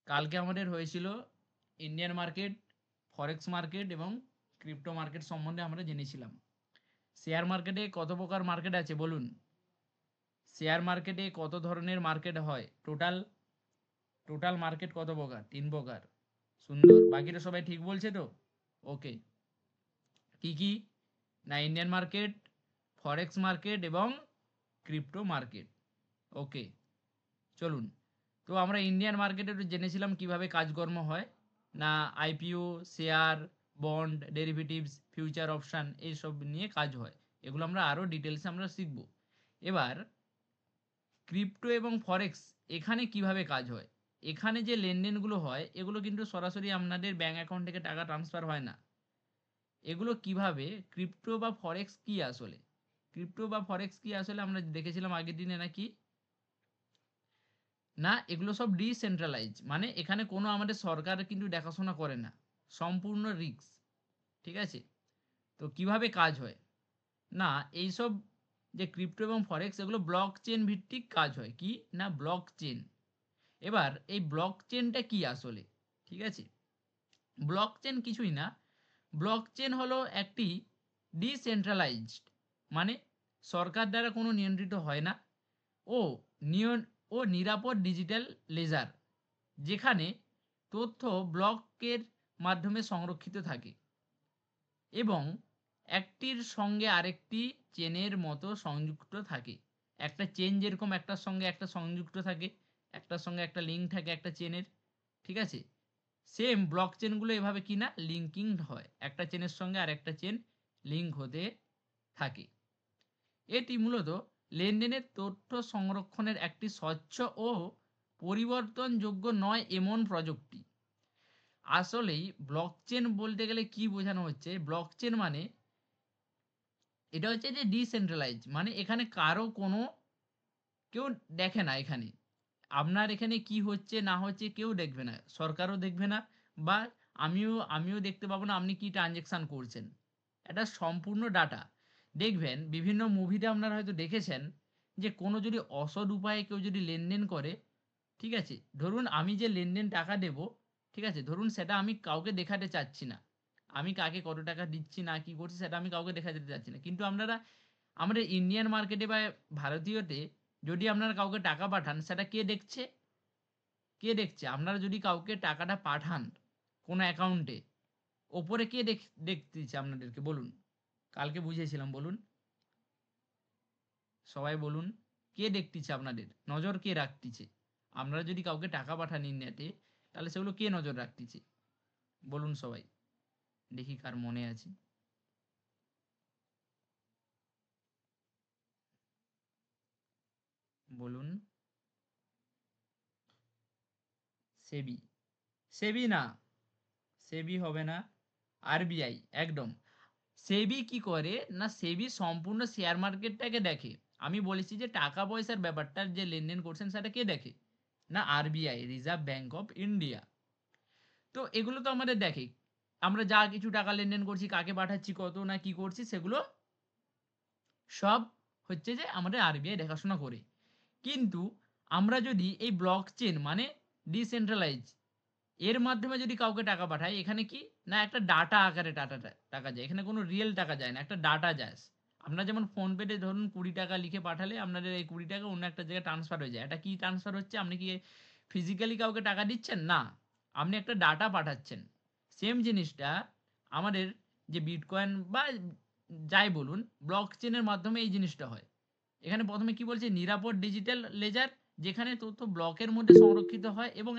কালকে আমাদের হয়েছিল ইন্ডিয়ান মার্কেট, ফরেক্স মার্কেট এবং ক্রিপ্টো মার্কেট সম্বন্ধে আমরা জেনেছিলাম। শেয়ার মার্কেটে কত প্রকার মার্কেট আছে বলুন? শেয়ার মার্কেটে কত ধরনের মার্কেট হয়? টোটাল টোটাল মার্কেট কত প্রকার? 3 প্রকার। সুন্দর, বাকিরা সবাই ঠিক বলছে তো? ওকে। কি কি? না, ইন্ডিয়ান মার্কেট, ফরেক্স মার্কেট এবং ক্রিপ্টো মার্কেট। ওকে, চলুন। তো আমরা ইন্ডিয়ান মার্কেটে একটু জেনেছিলাম কিভাবে কাজকর্ম হয়। না, IPO, share, bond, derivatives, future option এইসব নিয়ে কাজ হয়। এগুলো আমরা আরও ডিটেলসে আমরা শিখব। এবার ক্রিপ্টো এবং ফরেক্স, এখানে কিভাবে কাজ হয়? এখানে যে লেনদেনগুলো হয় এগুলো কিন্তু সরাসরি আপনাদের ব্যাঙ্ক অ্যাকাউন্ট থেকে টাকা ট্রান্সফার হয় না। এগুলো কিভাবে, ক্রিপ্টো বা ফরেক্স কি আসলে? ক্রিপ্টো বা ফরেক্স কি আসলে আমরা দেখেছিলাম আগের দিনে নাকি না, এগুলো সব ডিসেন্ট্রালাইজ, মানে এখানে কোনো আমাদের সরকার কিন্তু দেখাশোনা করে না, সম্পূর্ণ রিস্ক। ঠিক আছে? তো কিভাবে কাজ হয়? না, এইসব যে ক্রিপ্টো এবং ফরেক্স এগুলো ব্লক চেন ভিত্তিক কাজ হয়। কি না, ব্লক চেন। এবার এই ব্লক চেনটা কি আসলে? ঠিক আছে, ব্লক চেন কিছুই না। ব্লক চেন হলো একটি ডিসেন্ট্রালাইজড, মানে সরকার দ্বারা কোনো নিয়ন্ত্রিত হয় না ও নিয়ন ও নিরাপদ ডিজিটাল লেজার, যেখানে তথ্য ব্লকের মাধ্যমে সংরক্ষিত থাকে এবং একটির সঙ্গে আরেকটি চেনের মতো সংযুক্ত থাকে। একটা চেন যেরকম একটার সঙ্গে একটা সংযুক্ত থাকে, একটার সঙ্গে একটা লিঙ্ক থাকে একটা চেনের। ঠিক আছে? সেম ব্লক চেনগুলো এভাবে কি না লিঙ্কিং হয়, একটা চেনের সঙ্গে আরেকটা চেন লিঙ্ক হতে থাকে। এটি মূলত লেনদেনের তথ্য সংরক্ষণের একটি স্বচ্ছ ও পরিবর্তনযোগ্য নয় এমন প্রযুক্তি। আসলেই ব্লকচেন বলতে গেলে কি বোঝানো হচ্ছে? ব্লকচেন মানে এটা হচ্ছে যে ডিসেন্ট্রালাইজ, মানে এখানে কারো কোনো কেউ দেখে না। এখানে আপনার এখানে কি হচ্ছে না হচ্ছে কেউ দেখবে না, সরকারও দেখবে না, বা আমিও দেখতে পাবো না আপনি কি ট্রানজেকশন করছেন। এটা সম্পূর্ণ ডাটা। দেখবেন বিভিন্ন মুভিতে আপনারা হয়তো দেখেছেন যে কোনো যদি অসৎ উপায়ে কেউ যদি লেনদেন করে, ঠিক আছে, ধরুন আমি যে লেনদেন টাকা দেব, ঠিক আছে, ধরুন সেটা আমি কাউকে দেখাতে চাচ্ছি না, আমি কাকে কত টাকা দিচ্ছি না কি করছি সেটা আমি কাউকে দেখাতে চাচ্ছি না, কিন্তু আপনারা আমাদের ইন্ডিয়ান মার্কেটে বা ভারতীয়তে যদি আপনারা কাউকে টাকা পাঠান সেটা কে দেখছে? কে দেখছে? আপনারা যদি কাউকে টাকাটা পাঠান কোনো অ্যাকাউন্টে, ওপরে কে দেখতেছে আপনাদেরকে বলুন? কালকে বুঝিয়েছিলাম, বলুন সবাই বলুন, কে দেখতেছে আপনাদের? নজর কে রাখতেছে? আপনারা যদি কাউকে টাকা পাঠান ইন্ডিয়াতে, তাহলে সেগুলো কে নজর রাখতেছে? বলুন সবাই, দেখি কার মনে আছে। বলুন। সেবি? সেবি না, সেবি হবে না, আরবিআই একদম। সেবি কি করে না, সেবি সম্পূর্ণ শেয়ার মার্কেটটাকে দেখে। আমি বলেছি যে টাকা পয়সার ব্যাপারটা যে লেনদেন করছেন সেটা কে দেখে? না, RBI, reserve bank of India. তো এগুলো তো আমাদের দেখে, আমরা যা কিছু টাকা লেনদেন করছি, কাকে পাঠাচ্ছি, কত না কি করছি, সেগুলো সব হচ্ছে যে আমাদের আরবিআই দেখাশোনা করে। কিন্তু আমরা যদি এই ব্লক চেন মানে ডিসেন্ট্রালাইজ এর মাধ্যমে যদি কাউকে টাকা পাঠাই, এখানে কি না একটা ডাটা আকারে টাকা যায়, এখানে কোনো রিয়েল টাকা যায় না, একটা ডাটা যায়। আপনার যেমন ফোনপেতে ধরুন 20 টাকা লিখে পাঠালে আপনাদের এই 20 টাকা অন্য একটা জায়গায় ট্রান্সফার হয়ে যায়, এটা কি ট্রান্সফার হচ্ছে? আপনি কি ফিজিক্যালি কাউকে টাকা দিচ্ছেন না, আপনি একটা ডাটা পাঠাচ্ছেন। সেম জিনিসটা আমাদের যে বিটকয়েন বা যাই বলুন, ব্লক চেনের মাধ্যমে এই জিনিসটা হয়। এখানে প্রথমে কি বলছে, নিরাপদ ডিজিটাল লেজার, যেখানে তথ্য ব্লকের মধ্যে সংরক্ষিত হয় এবং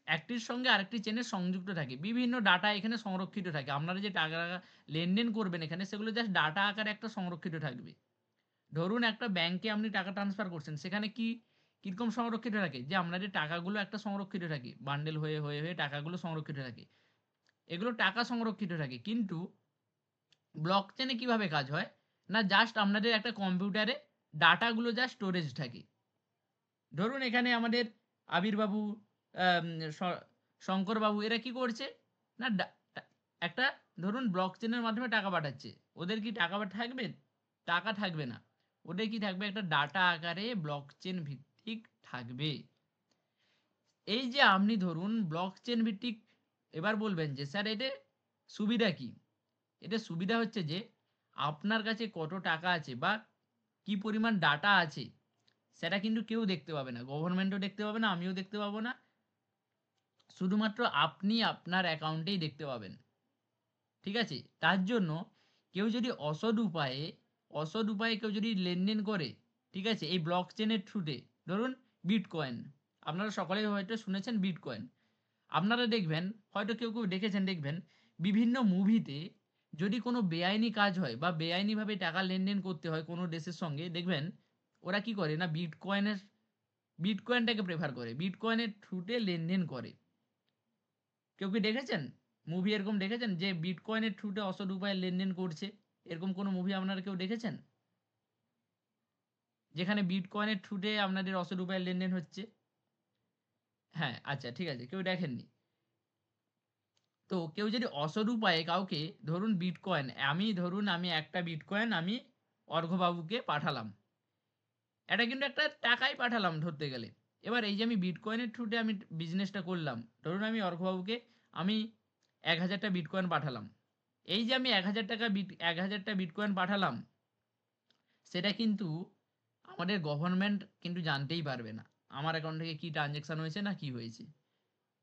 একটির সঙ্গে আরেকটি চেনে সংযুক্ত থাকে, বিভিন্ন ডাটা এখানে সংরক্ষিত থাকে। আপনারা যে টাকা লেনদেন করবেন এখানে, সেগুলো জাস্ট ডাটা আকারে একটা সংরক্ষিত থাকবে। ধরুন একটা ব্যাংকে আপনি টাকা ট্রান্সফার করছেন, সেখানে কি কিরকম সংরক্ষিত থাকে, যে আপনাদের টাকাগুলো একটা সংরক্ষিত থাকে, বান্ডেল হয়ে হয়ে হয়ে টাকাগুলো সংরক্ষিত থাকে, এগুলো টাকা সংরক্ষিত থাকে। কিন্তু ব্লক চেনে কিভাবে কাজ হয় না, জাস্ট আপনাদের একটা কম্পিউটারে ডাটাগুলো জাস্ট স্টোরেজ থাকে। ধরুন এখানে আমাদের আবিরবাবু, আম, শ- শঙ্করবাবু, এরা কি করছে না, একটা ধরুন ব্লক চেনের মাধ্যমে টাকা পাঠাচ্ছে, ওদের কি টাকা থাকবে? টাকা থাকবে না, ওদের কি থাকবে? একটা ডাটা আকারে ব্লক চেন ভিত্তিক থাকবে। এই যে আপনি ধরুন ব্লক চেন ভিত্তিক, এবার বলবেন যে স্যার এটা সুবিধা কি? এটা সুবিধা হচ্ছে যে আপনার কাছে কত টাকা আছে বা কি পরিমাণ ডাটা আছে সেটা কিন্তু কেউ দেখতে পাবে না। গভর্নমেন্টও দেখতে পাবে না, আমিও দেখতে পাবো না। শুধুমাত্র আপনি আপনার অ্যাকাউন্টেই দেখতে পাবেন। ঠিক আছে? তার জন্য কেউ যদি অসৎ উপায়ে কেউ যদি লেনদেন করে, ঠিক আছে? এই ব্লক চেনের থ্রুতে, ধরুন বিটকয়েন। আপনারা সকলেই হয়তো শুনেছেন বিটকয়েন। আপনারা দেখবেন, হয়তো কেউ দেখেছেন দেখবেন, বিভিন্ন মুভিতে যদি কোনো বেআইনি কাজ হয় বা বেআইনিভাবে টাকা লেনদেন করতে হয় কোনো দেশের সঙ্গে, দেখবেন ওরা কি করে না বিটকয়েনটাকে প্রেফার করে। বিটকয়েনের থ্রুতে লেনদেন করে। কেউ কি দেখেছেন? মুভি এরকম দেখেছেন যে বিটকয়েনের থ্রুতে অসৎ উপায়ে লেনদেন করছে? এরকম কোনো মুভি আপনারা কেউ দেখেছেন? যেখানে বিটকয়েনের থ্রুতে আপনাদের অসৎ উপায়ে লেনদেন হচ্ছে? হ্যাঁ, আচ্ছা ঠিক আছে। কেউ দেখেননি। তো কেউ যদি অসৎ উপায়ে কাউকে, ধরুন আমি একটা বিটকয়েন আমি অর্ঘ্যবাবুকে পাঠালাম। এটা কিন্তু একটা টাকাই পাঠালাম ধরতে গেলে। এবার এই যে আমি বিটকয়েনের থ্রুতে আমি বিজনেসটা করলাম। ধরুন আমি অর্ঘ্যবাবুকে আমি ১,০০০ টা বিটকয়েন পাঠালাম। এই যে আমি ১,০০০ টা বিটকয়েন পাঠালাম, সেটা কিন্তু আমাদের গভর্নমেন্ট কিন্তু জানতেই পারবে না। আমার অ্যাকাউন্ট থেকে কি ট্রানজ্যাকশন হয়েছে না কি হয়েছে।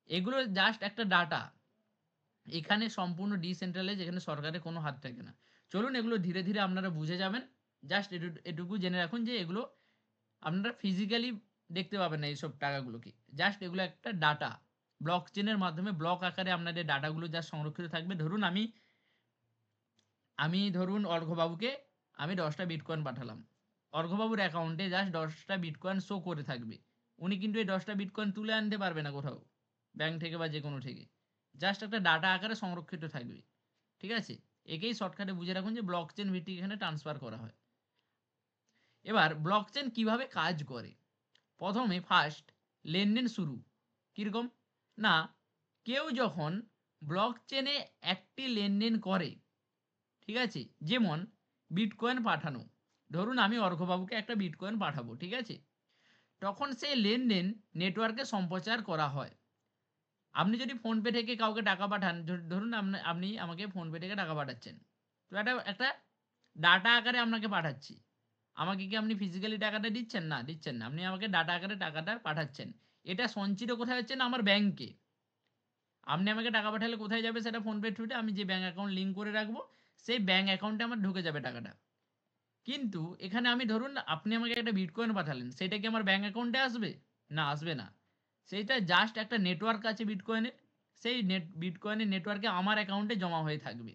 এগুলো জাস্ট একটা ডাটা। এখানে সম্পূর্ণ ডিসেন্ট্রালাইজ, এখানে সরকারের কোনো হাত থাকে না। চলুন এগুলো ধীরে ধীরে আপনারা বুঝে যাবেন। জাস্ট এটুকু জেনে রাখুন যে এগুলো আপনারা ফিজিক্যালি দেখতে পাবেন না এইসব টাকাগুলোকে। জাস্ট এগুলো একটা ডাটা। ব্লক চেনের মাধ্যমে ব্লক আকারে আপনাদের ডাটাগুলো জাস্ট সংরক্ষিত থাকবে। ধরুন আমি ধরুন অর্ঘ্যবাবুকে আমি ১০টা বিটকয়েন পাঠালাম। অর্ঘ্যবাবুর অ্যাকাউন্টে জাস্ট ১০টা বিটকয়েন শো করে থাকবে। উনি কিন্তু এই ১০টা বিটকয়েন তুলে আনতে পারবে না কোথাও, ব্যাংক থেকে বা যেকোনো থেকে। জাস্ট একটা ডাটা আকারে সংরক্ষিত থাকবে। ঠিক আছে? একেই শর্টকাটে বুঝে রাখুন যে ব্লক চেন ভিত্তিক এখানে ট্রান্সফার করা হয়। এবার ব্লক চেন কিভাবে কাজ করে? প্রথমে ফার্স্ট লেনদেন শুরু। কিরকম? না, কেউ যখন ব্লক চেনে একটি লেনদেন করে, ঠিক আছে? যেমন বিটকয়েন পাঠানো। ধরুন আমি অর্ঘ্যবাবুকে একটা বিটকয়েন পাঠাবো, ঠিক আছে? তখন সেই লেনদেন নেটওয়ার্কে সম্প্রচার করা হয়। আপনি যদি ফোনপে থেকে কাউকে টাকা পাঠান, ধরুন আপনি আমাকে ফোনপে থেকে টাকা পাঠাচ্ছেন। তো একটা ডাটা আকারে আপনাকে পাঠাচ্ছি। আমাকে কি আপনি ফিজিক্যালি টাকাটা দিচ্ছেন? না, দিচ্ছেন না। আপনি আমাকে ডাটা আকারে টাকাটা পাঠাচ্ছেন। এটা সঞ্চিত কোথায় হচ্ছে না আমার ব্যাংকে। আপনি আমাকে টাকা পাঠালে কোথায় যাবে সেটা ফোনপে থ্রুতে আমি যে ব্যাংক অ্যাকাউন্ট লিঙ্ক করে রাখবো, সেই ব্যাংক অ্যাকাউন্টে আমার ঢুকে যাবে টাকাটা। কিন্তু এখানে আমি ধরুন আপনি আমাকে একটা বিটকয়েন পাঠালেন, সেটা কি আমার ব্যাংক অ্যাকাউন্টে আসবে? না, আসবে না। সেইটা জাস্ট একটা নেটওয়ার্ক আছে বিটকয়েনের, সেই বিটকয়েনের নেটওয়ার্কে আমার অ্যাকাউন্টে জমা হয়ে থাকবে।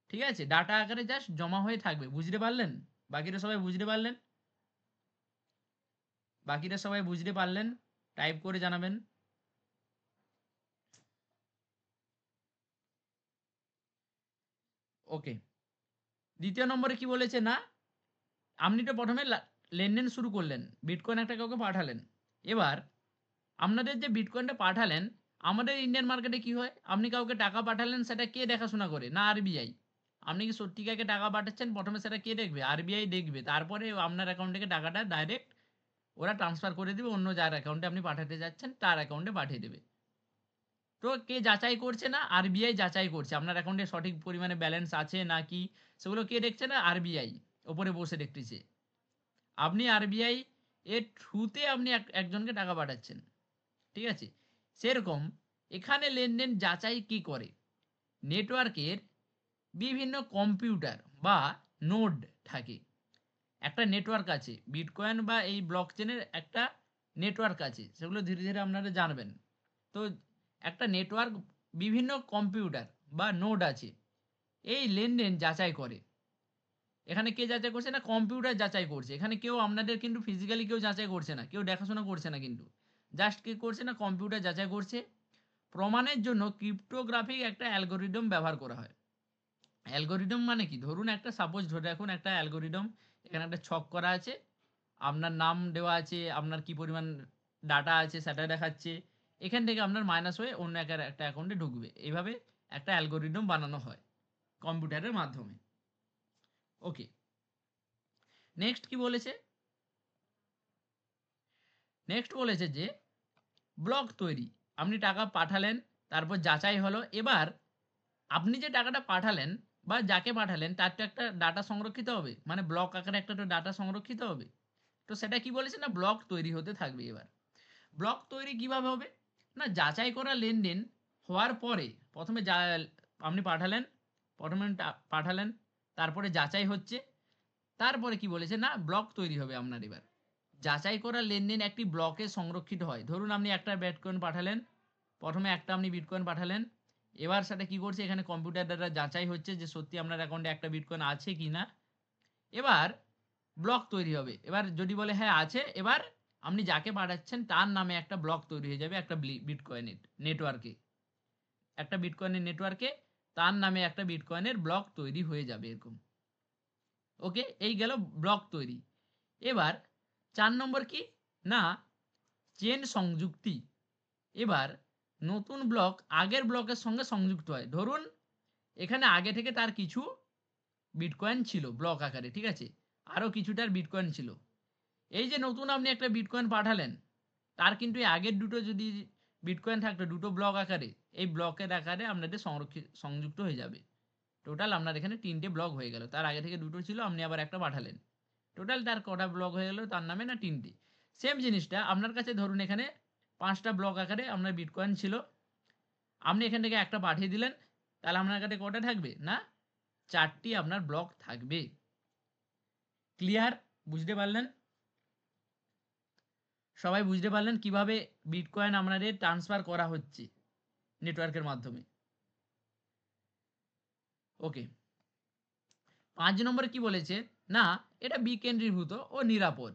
ঠিক আছে? ডাটা আকারে জাস্ট জমা হয়ে থাকবে। বুঝতে পারলেন? বাকিরা সবাই বুঝতে পারলেন? বাকিরা সবাই বুঝতে পারলেন? টাইপ করে জানাবেন। ওকে। দ্বিতীয় নম্বরে কি বলেছে না, আপনি তো প্রথমে লেনদেন শুরু করলেন, বিটকয়েন একটা কাউকে পাঠালেন। এবার আপনাদের যে বিটকয়েনটা পাঠালেন, আমাদের ইন্ডিয়ান মার্কেটে কি হয়? আপনি কাউকে টাকা পাঠালেন, সেটা কে দেখাশোনা করে? না আরবিআই। আপনি কি সত্যিকারকে টাকা পাঠাচ্ছেন, প্রথমে সেটা কে দেখবে? আরবিআই দেখবে। তারপরে আপনার অ্যাকাউন্ট থেকে টাকাটা ডাইরেক্ট ওরা ট্রান্সফার করে দিবে, অন্য যার অ্যাকাউন্টে আপনি পাঠাতে যাচ্ছেন তার অ্যাকাউন্টে পাঠিয়ে দেবে। তো কে যাচাই করছে না? আরবিআই যাচাই করছে আপনার অ্যাকাউন্টে সঠিক পরিমাণে ব্যালেন্স আছে না কি। সেগুলো কে দেখছে না? আরবিআই ওপরে বসে দেখতেছে। আপনি আরবিআই এর থ্রুতে আপনি একজনকে টাকা পাঠাচ্ছেন। ঠিক আছে? সেরকম এখানে লেনদেন যাচাই কি করে? নেটওয়ার্কের বিভিন্ন কম্পিউটার বা নোড থাকে। একটা নেটওয়ার্ক আছে। বিটকয়েন বা এই ব্লকচেনের একটা নেটওয়ার্ক আছে। সেগুলো ধীরে ধীরে আপনারা জানবেন। তো একটা নেটওয়ার্ক, বিভিন্ন কম্পিউটার বা নোড আছে। এই লেনদেন যাচাই করে। এখানে কে যাচাই করছে না? কম্পিউটার যাচাই করছে। এখানে কেউ আপনাদের কিন্তু ফিজিক্যালি কেউ যাচাই করছে না। কেউ দেখাশোনা করছে না কিন্তু। জাস্ট কি করছে না? কম্পিউটার যাচাই করছে। প্রমাণের জন্য ক্রিপ্টোগ্রাফিক একটা অ্যালগরিদম ব্যবহার করা হয়। অ্যালগরিদম মানে কি? ধরুন একটা সাপোজ ধরে রাখুন একটা অ্যালগরিদম, এখানে একটা ছক করা আছে। আপনার নাম দেওয়া আছে, আপনার কি পরিমাণ ডাটা আছে সেটা দেখাচ্ছে। এখান থেকে আপনার মাইনাস হয়ে অন্য একটা অ্যাকাউন্টে ঢুকবে। এইভাবে একটা অ্যালগরিদম বানানো হয় কম্পিউটারের মাধ্যমে। ওকে। নেক্সট কি বলেছে? নেক্সট বলেছে যে ব্লক তৈরি, আপনি টাকা পাঠালেন, তারপর যাচাই হলো। এবার আপনি যে টাকাটা পাঠালেন বা যাকে পাঠালেন তার তো একটা ডাটা সংরক্ষিত হবে, মানে ব্লক আকারে একটা তো ডাটা সংরক্ষিত হবে। তো সেটা কি বলেছে না, ব্লক তৈরি হতে থাকবে। এবার ব্লক তৈরি কিভাবে হবে না, যাচাই করা লেনদেন হওয়ার পরে প্রথমে যা আপনি পাঠালেন, প্রথমে পাঠালেন, তারপরে যাচাই হচ্ছে, তারপরে কি বলেছে না ব্লক তৈরি হবে আপনার। এবার যাচাই করা লেনদেন একটি ব্লকে সংরক্ষিত হয়। ধরুন আপনি একটা বিটকয়েন পাঠালেন, প্রথমে একটা আপনি বিটকয়েন পাঠালেন, এবার সেটা কি করছে, এখানে কম্পিউটার দ্বারা যাচাই হচ্ছে যে সত্যি আপনার অ্যাকাউন্টে একটা বিটকয়েন আছে কি না। এবার ব্লক তৈরি হবে। এবার যদি বলে হ্যাঁ আছে, এবার আপনি যাকে পাঠাচ্ছেন তার নামে একটা ব্লক তৈরি হয়ে যাবে, একটা বিটকয়েনের নেটওয়ার্কে, একটা বিটকয়েনের নেটওয়ার্কে তার নামে একটা বিটকয়েনের ব্লক তৈরি হয়ে যাবে এরকম। ওকে, এই গেল ব্লক তৈরি। এবার 4 নম্বর কি না, চেন সংযুক্তি। এবার নতুন ব্লক আগের ব্লকের সঙ্গে সংযুক্ত হয়। ধরুন এখানে আগে থেকে তার কিছু বিটকয়েন ছিল ব্লক আকারে, ঠিক আছে, আরও কিছুটার বিটকয়েন ছিল। এই যে নতুন আপনি একটা বিটকয়েন পাঠালেন, তার কিন্তু এই আগের দুটো যদি বিটকয়েন থাকতো দুটো ব্লক আকারে, এই ব্লকের আকারে আপনাদের সংযুক্ত হয়ে যাবে। টোটাল আপনার এখানে 3টে ব্লক হয়ে গেল। তার আগে থেকে দুটো ছিল, আপনি আবার একটা পাঠালেন, টোটাল তার কটা ব্লক হয়ে গেল তার নামে না 3টে। সেম জিনিসটা আপনার কাছে ধরুন এখানে 5টা ব্লক আকারে আপনার বিটকয়েন ছিল, আপনি এখান থেকে একটা পাঠিয়ে দিলেন, তাহলে আপনার কাছে কটা থাকবে না 4টি আপনার ব্লক থাকবে। ক্লিয়ার? বুঝতে পারলেন? সবাই বুঝতে পারলেন কিভাবে বিটকয়েন আপনাদের ট্রান্সফার করা হচ্ছে নেটওয়ার্কের মাধ্যমে? ওকে, 5 নম্বরে কি বলেছে না, এটা বিকেন্দ্রীভূত ও নিরাপদ,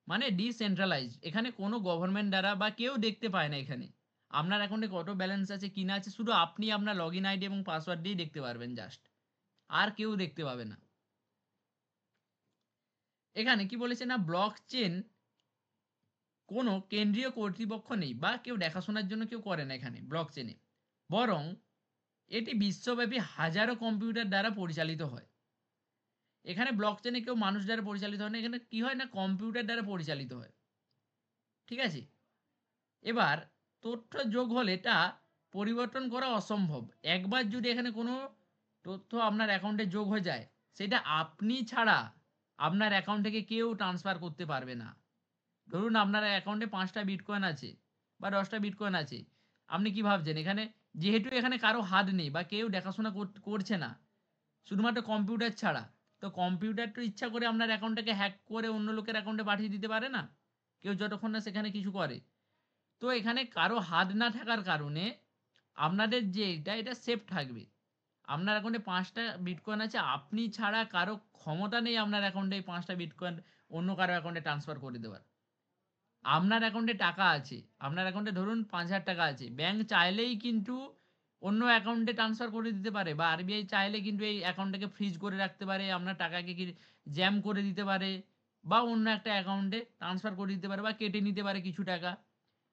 মানে ডিসেন্ট্রালাইজড। এখানে কোনো গভর্নমেন্ট দ্বারা বা কেউ দেখতে পায় না এখানে আপনার অ্যাকাউন্টে কত ব্যালেন্স আছে কি না আছে, শুধু আপনি আপনার লগ ইন আইডি এবং পাসওয়ার্ড দিয়েই দেখতে পারবেন জাস্ট, আর কেউ দেখতে পাবে না। এখানে কি বলেছে না, ব্লক চেন কোনো কেন্দ্রীয় কর্তৃপক্ষ নেই বা কেউ দেখাশোনার জন্য কেউ করে না এখানে ব্লক চেনে, বরং এটি বিশ্বব্যাপী হাজারো কম্পিউটার দ্বারা পরিচালিত হয়। এখানে ব্লক চেনে কেউ মানুষ দ্বারা পরিচালিত হয় না, এখানে কি হয় না কম্পিউটার দ্বারা পরিচালিত হয়। ঠিক আছে, এবার তথ্য যোগ হলে এটা পরিবর্তন করা অসম্ভব। একবার যদি এখানে কোনো তথ্য আপনার অ্যাকাউন্টে যোগ হয়ে যায়, সেটা আপনি ছাড়া আপনার অ্যাকাউন্ট থেকে কেউ ট্রান্সফার করতে পারবে না। ধরুন আপনার অ্যাকাউন্টে 5টা বিটকয়েন আছে বা 10টা বিটকয়েন আছে, আপনি কি ভাবছেন এখানে, যেহেতু এখানে কারো হাত নেই বা কেউ দেখাশোনা করছে না শুধুমাত্র কম্পিউটার ছাড়া, তো কম্পিউটার তো ইচ্ছা করে আপনার অ্যাকাউন্টটাকে হ্যাক করে অন্য লোকের অ্যাকাউন্টে পাঠিয়ে দিতে পারে না, কেউ যতক্ষণ না সেখানে কিছু করে। তো এখানে কারো হাত না থাকার কারণে আপনাদের যে এটা সেফ থাকবে। আপনার অ্যাকাউন্টে 5টা বিটকয়েন আছে, আপনি ছাড়া কারো ক্ষমতা নেই আপনার অ্যাকাউন্টে এই 5টা বিটকয়েন অন্য কারো অ্যাকাউন্টে ট্রান্সফার করে দেওয়ার। আপনার অ্যাকাউন্টে টাকা আছে, আপনার অ্যাকাউন্টে ধরুন 5,000 টাকা আছে, ব্যাংক চাইলেই কিন্তু অন্য অ্যাকাউন্টে ট্রান্সফার করে দিতে পারে, বা আরবিআই চাইলে কিন্তু এই অ্যাকাউন্টটাকে ফ্রিজ করে রাখতে পারে, আপনার টাকাকে কি জ্যাম করে দিতে পারে, বা অন্য একটা অ্যাকাউন্টে ট্রান্সফার করে দিতে পারে বা কেটে নিতে পারে কিছু টাকা।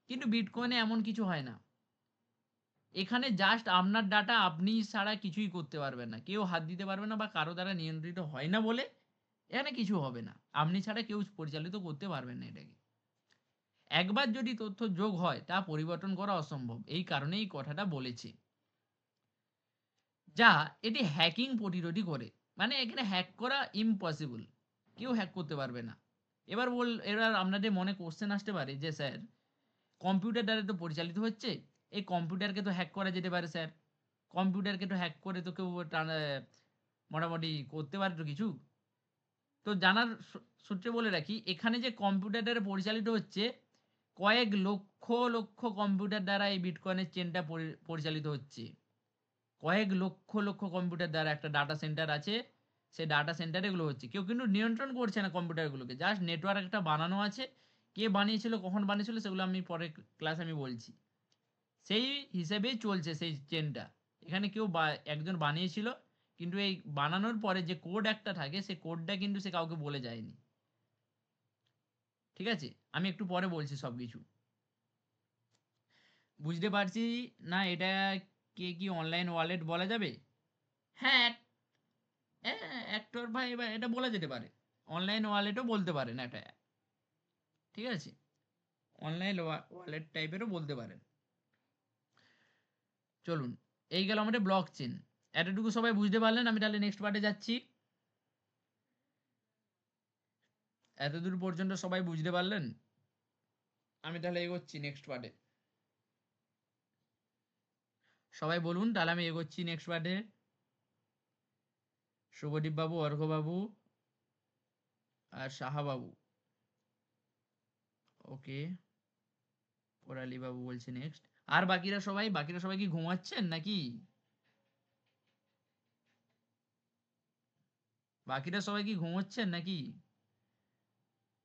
কিন্তু বিটকয়েনে এমন কিছু হয় না। এখানে জাস্ট আপনার ডাটা আপনি ছাড়া কিছুই করতে পারবেন না, কেউ হাত দিতে পারবে না বা কারো দ্বারা নিয়ন্ত্রিত হয় না বলে এখানে কিছু হবে না, আপনি ছাড়া কেউ পরিচালিত করতে পারবেন না এটাকে। একবার যদি তথ্য যোগ হয় তা পরিবর্তন করা অসম্ভব, এই কারণে এই কথাটা বলেছে। যা এটি হ্যাকিং প্রতিরোধী করে, মানে এখানে হ্যাক করা ইম্পসিবল, কেউ হ্যাক করতে পারবে না। এবার আপনাদের মনে কোশ্চেন আসতে পারে যে স্যার কম্পিউটার দ্বারা তো পরিচালিত হচ্ছে, এই কম্পিউটারকে তো হ্যাক করা যেতে পারে স্যার, কম্পিউটারকে তো হ্যাক করে তো কেউ মোটামুটি করতে পারে তো কিছু। তো জানার সূত্রে বলে রাখি, এখানে যে কম্পিউটার দ্বারা পরিচালিত হচ্ছে, কয়েক লক্ষ লক্ষ কম্পিউটার দ্বারা এই বিটকয়েনের চেনটা পরিচালিত হচ্ছে। কয়েক লক্ষ লক্ষ কম্পিউটার দ্বারা একটা ডাটা সেন্টার আছে, সেই ডাটা সেন্টারে এগুলো হচ্ছে। কেউ কিন্তু নিয়ন্ত্রণ করছে না কম্পিউটারগুলোকে, জাস্ট নেটওয়ার্ক একটা বানানো আছে, কে বানিয়েছিল কখন বানিয়েছিল সেগুলো আমি পরের ক্লাসে আমি বলছি। সেই হিসেবেই চলছে সেই চেনটা। এখানে কেউ একজন বানিয়েছিল, কিন্তু এই বানানোর পরে যে কোড একটা থাকে সেই কোডটা কিন্তু সে কাউকে বলে যায়নি। ঠিক আছে, আমি একটু পরে বলছি সব কিছু। বুঝতে পারছি না এটা কে কি অনলাইন ওয়ালেট বলা যাবে? হ্যাঁ, অ্যাক্টর ভাই এবার এটা বলা যেতে পারে, অনলাইন ওয়ালেটও বলতে পারেন এটা। ঠিক আছে, অনলাইন ওয়ালেট টাইপেরও বলতে পারেন। চলুন, এই গেল আমাদের ব্লক চেন। এতটুকু সবাই বুঝতে পারলেন? আমি তাহলে নেক্সট পার্টে যাচ্ছি। এতদূর পর্যন্ত সবাই বুঝতে পারলেন? আমি তাহলে এগোচ্ছি নেক্সট পার্টে। সবাই বলুন, তাহলে আমি এগোচ্ছি নেক্সট পার্টে। শুভদীপ বাবু, অর্ঘ্য বাবু আর সাহা বাবু। ওকে, পরালি বাবু বলছে নেক্সট। আর বাকিরা সবাই কি ঘুমাচ্ছেন নাকি? বাকিরা সবাই কি ঘুমোচ্ছেন নাকি?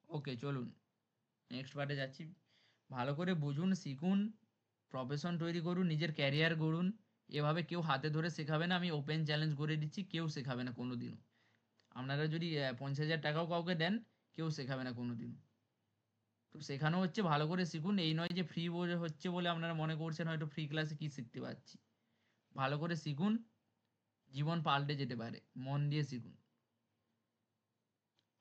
ওকে, চলুন নেক্সট পার্টে যাচ্ছি। ভালো করে বুঝুন, শিখুন, প্রফেশন তৈরি করুন, নিজের ক্যারিয়ার গড়ুন। এভাবে কেউ হাতে ধরে শেখাবে না, আমি ওপেন চ্যালেঞ্জ করে দিচ্ছি, কেউ শেখাবে না কোনোদিনও। আপনারা যদি 50,000 টাকাও কাউকে দেন, কেউ শেখাবে না কোনোদিনও। তো শেখানো হচ্ছে, ভালো করে শিখুন। এই নয় যে ফ্রি হচ্ছে বলে আপনারা মনে করছেন হয়তো ফ্রি ক্লাসে কি শিখতে পাচ্ছি। ভালো করে শিখুন, জীবন পাল্টে যেতে পারে, মন দিয়ে শিখুন।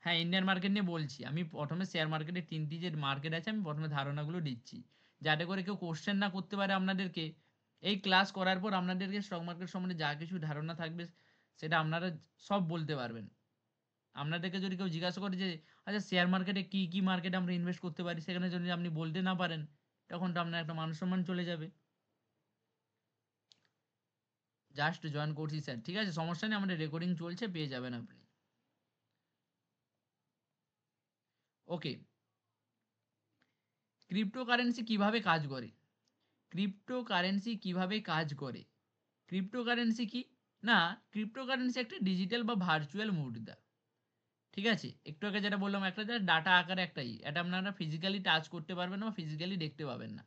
হ্যাঁ, ইন্ডিয়ান মার্কেট নিয়ে বলছি। আমি প্রথমে শেয়ার মার্কেটের 3টি যে মার্কেট আছে, আমি প্রথমে ধারণাগুলো দিচ্ছি, যাতে করে কেউ কোশ্চেন না করতে পারে আপনাদেরকে। এই ক্লাস করার পর আপনাদেরকে স্টক মার্কেট সম্বন্ধে যা কিছু ধারণা থাকবে, সেটা আপনারা সব বলতে পারবেন। আপনাদেরকে যদি কেউ জিজ্ঞাসা করে যে আচ্ছা শেয়ার মার্কেটে কি কি মার্কেটে আমরা ইনভেস্ট করতে পারি, সেখানে যদি আপনি বলতে না পারেন, তখন তো আপনার একটা মান সম্মান চলে যাবে। জাস্ট জয়েন করছি স্যার, ঠিক আছে, সমস্যা নেই, আমাদের রেকর্ডিং চলছে, পেয়ে যাবেন আপনি। ওকে, ক্রিপ্টোকারেন্সি কিভাবে কাজ করে? ক্রিপ্টোকারেন্সি কিভাবে কাজ করে? ক্রিপ্টোকারেন্সি কি? না, ক্রিপ্টোকারেন্সি একটা ডিজিটাল বা ভার্চুয়াল মুদ্রা। ঠিক আছে, একটু আগে যেটা বললাম, একটা ডাটা আকারে একটাই, এটা আপনারা ফিজিক্যালি টাচ করতে পারবেন না বা ফিজিক্যালি দেখতে পাবেন না।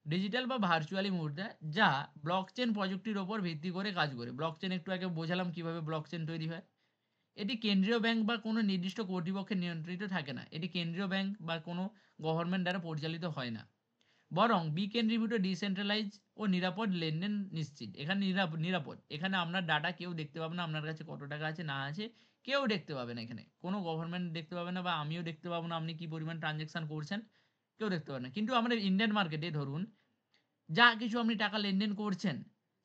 ডিজিটাল বা ভার্চুয়ালি মুদ্রা, যা ব্লকচেন প্রযুক্তির ওপর ভিত্তি করে কাজ করে। ব্লকচেন একটু আগে বোঝালাম কিভাবে ব্লকচেন তৈরি হয়। এটি কেন্দ্রীয় ব্যাংক বা কোনো নির্দিষ্ট কর্তৃপক্ষের নিয়ন্ত্রিত থাকে না। এটি কেন্দ্রীয় ব্যাংক বা কোনো গভর্নমেন্ট দ্বারা পরিচালিত হয় না, বরং বিকেন্দ্রীভূত, ডিসেন্ট্রালাইজ ও নিরাপদ লেনদেন নিশ্চিত। এখানে নিরাপদ, এখানে আপনার ডাটা কেউ দেখতে পাবে না, আপনার কাছে কত টাকা আছে না আছে কেউ দেখতে পাবে না। এখানে কোনো গভর্নমেন্ট দেখতে পাবে না, বা আমিও দেখতে পাবো না আপনি কি পরিমাণ ট্রানজ্যাকশন করছেন, কেউ দেখতে পাবে না। কিন্তু আমাদের ইন্ডিয়ান মার্কেটে ধরুন, যা কিছু আপনি টাকা লেনদেন করছেন,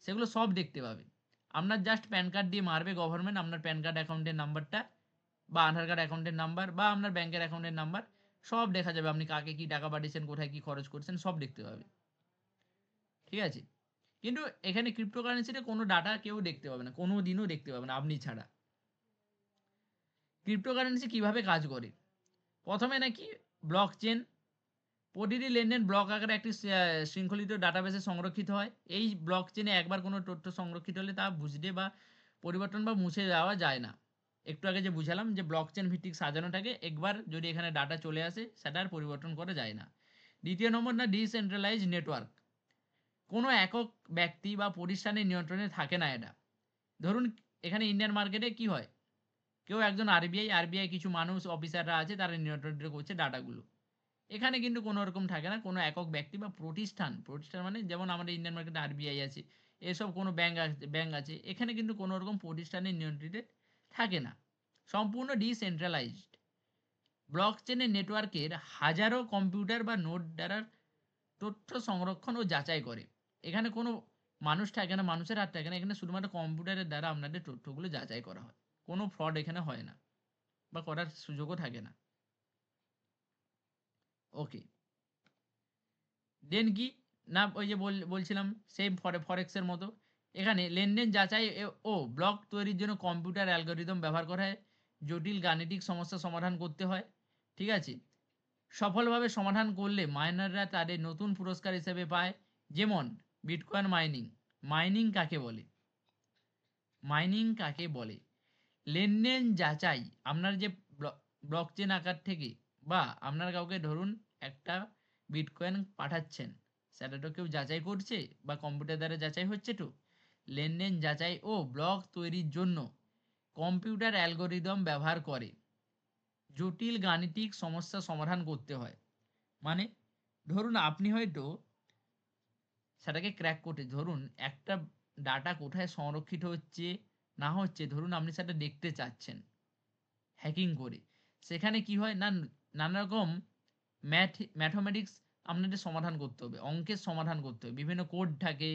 সেগুলো সব দেখতে পাবে। আপনার জাস্ট প্যান কার্ড দিয়ে মারবে গভর্নমেন্ট আপনার প্যান কার্ড অ্যাকাউন্টের নাম্বারটা, বা আধার কার্ড অ্যাকাউন্টের নাম্বার, বা আপনার ব্যাংকের অ্যাকাউন্টের নাম্বার, সব দেখা যাবে। আপনি কাকে কি টাকা পাঠিয়েছেন, কোথায় কি খরচ করছেন, সব দেখতে পাবে। ঠিক আছে, কিন্তু এখানে ক্রিপ্টোকারেন্সিতে কোনো ডাটা কেউ দেখতে পাবে না, কোনো দিনও দেখতে পাবে না আপনি ছাড়া। ক্রিপ্টোকারেন্সি কিভাবে কাজ করে? প্রথমে নাকি ব্লক চেন, প্রতিটি লেনদেন ব্লক আকারে একটি শৃঙ্খলিত ডাটাবেসে সংরক্ষিত হয়। এই ব্লক চেনে একবার কোনো তথ্য সংরক্ষিত হলে তা বুঝতে বা পরিবর্তন বা মুছে দেওয়া যায় না। একটু আগে যে বুঝালাম যে ব্লক চেন ভিত্তিক সাজানো থাকে, একবার যদি এখানে ডাটা চলে আসে সেটা আর পরিবর্তন করা যায় না। দ্বিতীয় নম্বর, না ডিসেন্ট্রালাইজ নেটওয়ার্ক, কোনো একক ব্যক্তি বা প্রতিষ্ঠানের নিয়ন্ত্রণে থাকে না এটা। ধরুন, এখানে ইন্ডিয়ান মার্কেটে কি হয়, কেউ একজন আরবিআই কিছু মানুষ অফিসাররা আছে, তারা নিয়ন্ত্রণ করছে ডাটাগুলো। এখানে কিন্তু কোনো রকম থাকে না, কোনো একক ব্যক্তি বা প্রতিষ্ঠান মানে যেমন আমাদের ইন্ডিয়ান মার্কেটে আরবিআই আছে, এসব কোনো ব্যাংক আছে, এখানে কিন্তু কোনো রকম প্রতিষ্ঠানের নিয়ন্ত্রিত থাকে না। সম্পূর্ণ ডিসেন্ট্রালাইজড। ব্লক চেনের নেটওয়ার্কের হাজারো কম্পিউটার বা নোড দ্বারা তথ্য সংরক্ষণ ও যাচাই করে। এখানে কোনো মানুষ থাকে না, মানুষের হাত থাকে না, এখানে শুধুমাত্র কম্পিউটারের দ্বারা আপনাদের তথ্যগুলো যাচাই করা হয়। কোনো ফ্রড এখানে হয় না, বা করার সুযোগও থাকে না। ওকে, দেন কি, না ওই যে বলছিলাম সেম ফরেক্সের মতো, এখানে লেনদেন যাচাই ও ব্লক তৈরির জন্য কম্পিউটার অ্যালগোরিদম ব্যবহার করা হয়। জটিল গাণিতিক সমস্যা সমাধান করতে হয়। ঠিক আছে, সফলভাবে সমাধান করলে মাইনাররা তাদের নতুন পুরস্কার হিসেবে পায়। যেমন বিটকয়েন মাইনিং। মাইনিং কাকে বলে? মাইনিং কাকে বলে? লেনদেন যাচাই, আপনার যে ব্লকচেন আকার থেকে, বা আপনার কাউকে ধরুন একটা বিটকয়েন পাঠাচ্ছেন, সেটা তো কেউ যাচাই করছে, বা কম্পিউটার দ্বারা যাচাই হচ্ছে। তো লেনদেন যাচাই ও ব্লক তৈরির জন্য কম্পিউটার অ্যালগোরিদম ব্যবহার করে জটিল গাণিতিক সমস্যা সমাধান করতে হয়। মানে ধরুন আপনি হয়তো সেটাকে ক্র্যাক করতে, ধরুন একটা ডাটা কোথায় সংরক্ষিত হচ্ছে না হচ্ছে, ধরুন আপনি সেটা দেখতে চাচ্ছেন হ্যাকিং করে। সেখানে কি হয় না, নানা রকম ম্যাথমেটিক্স আপনাদের সমাধান করতে হবে, অঙ্কের সমাধান করতে হবে, বিভিন্ন কোড থাকে,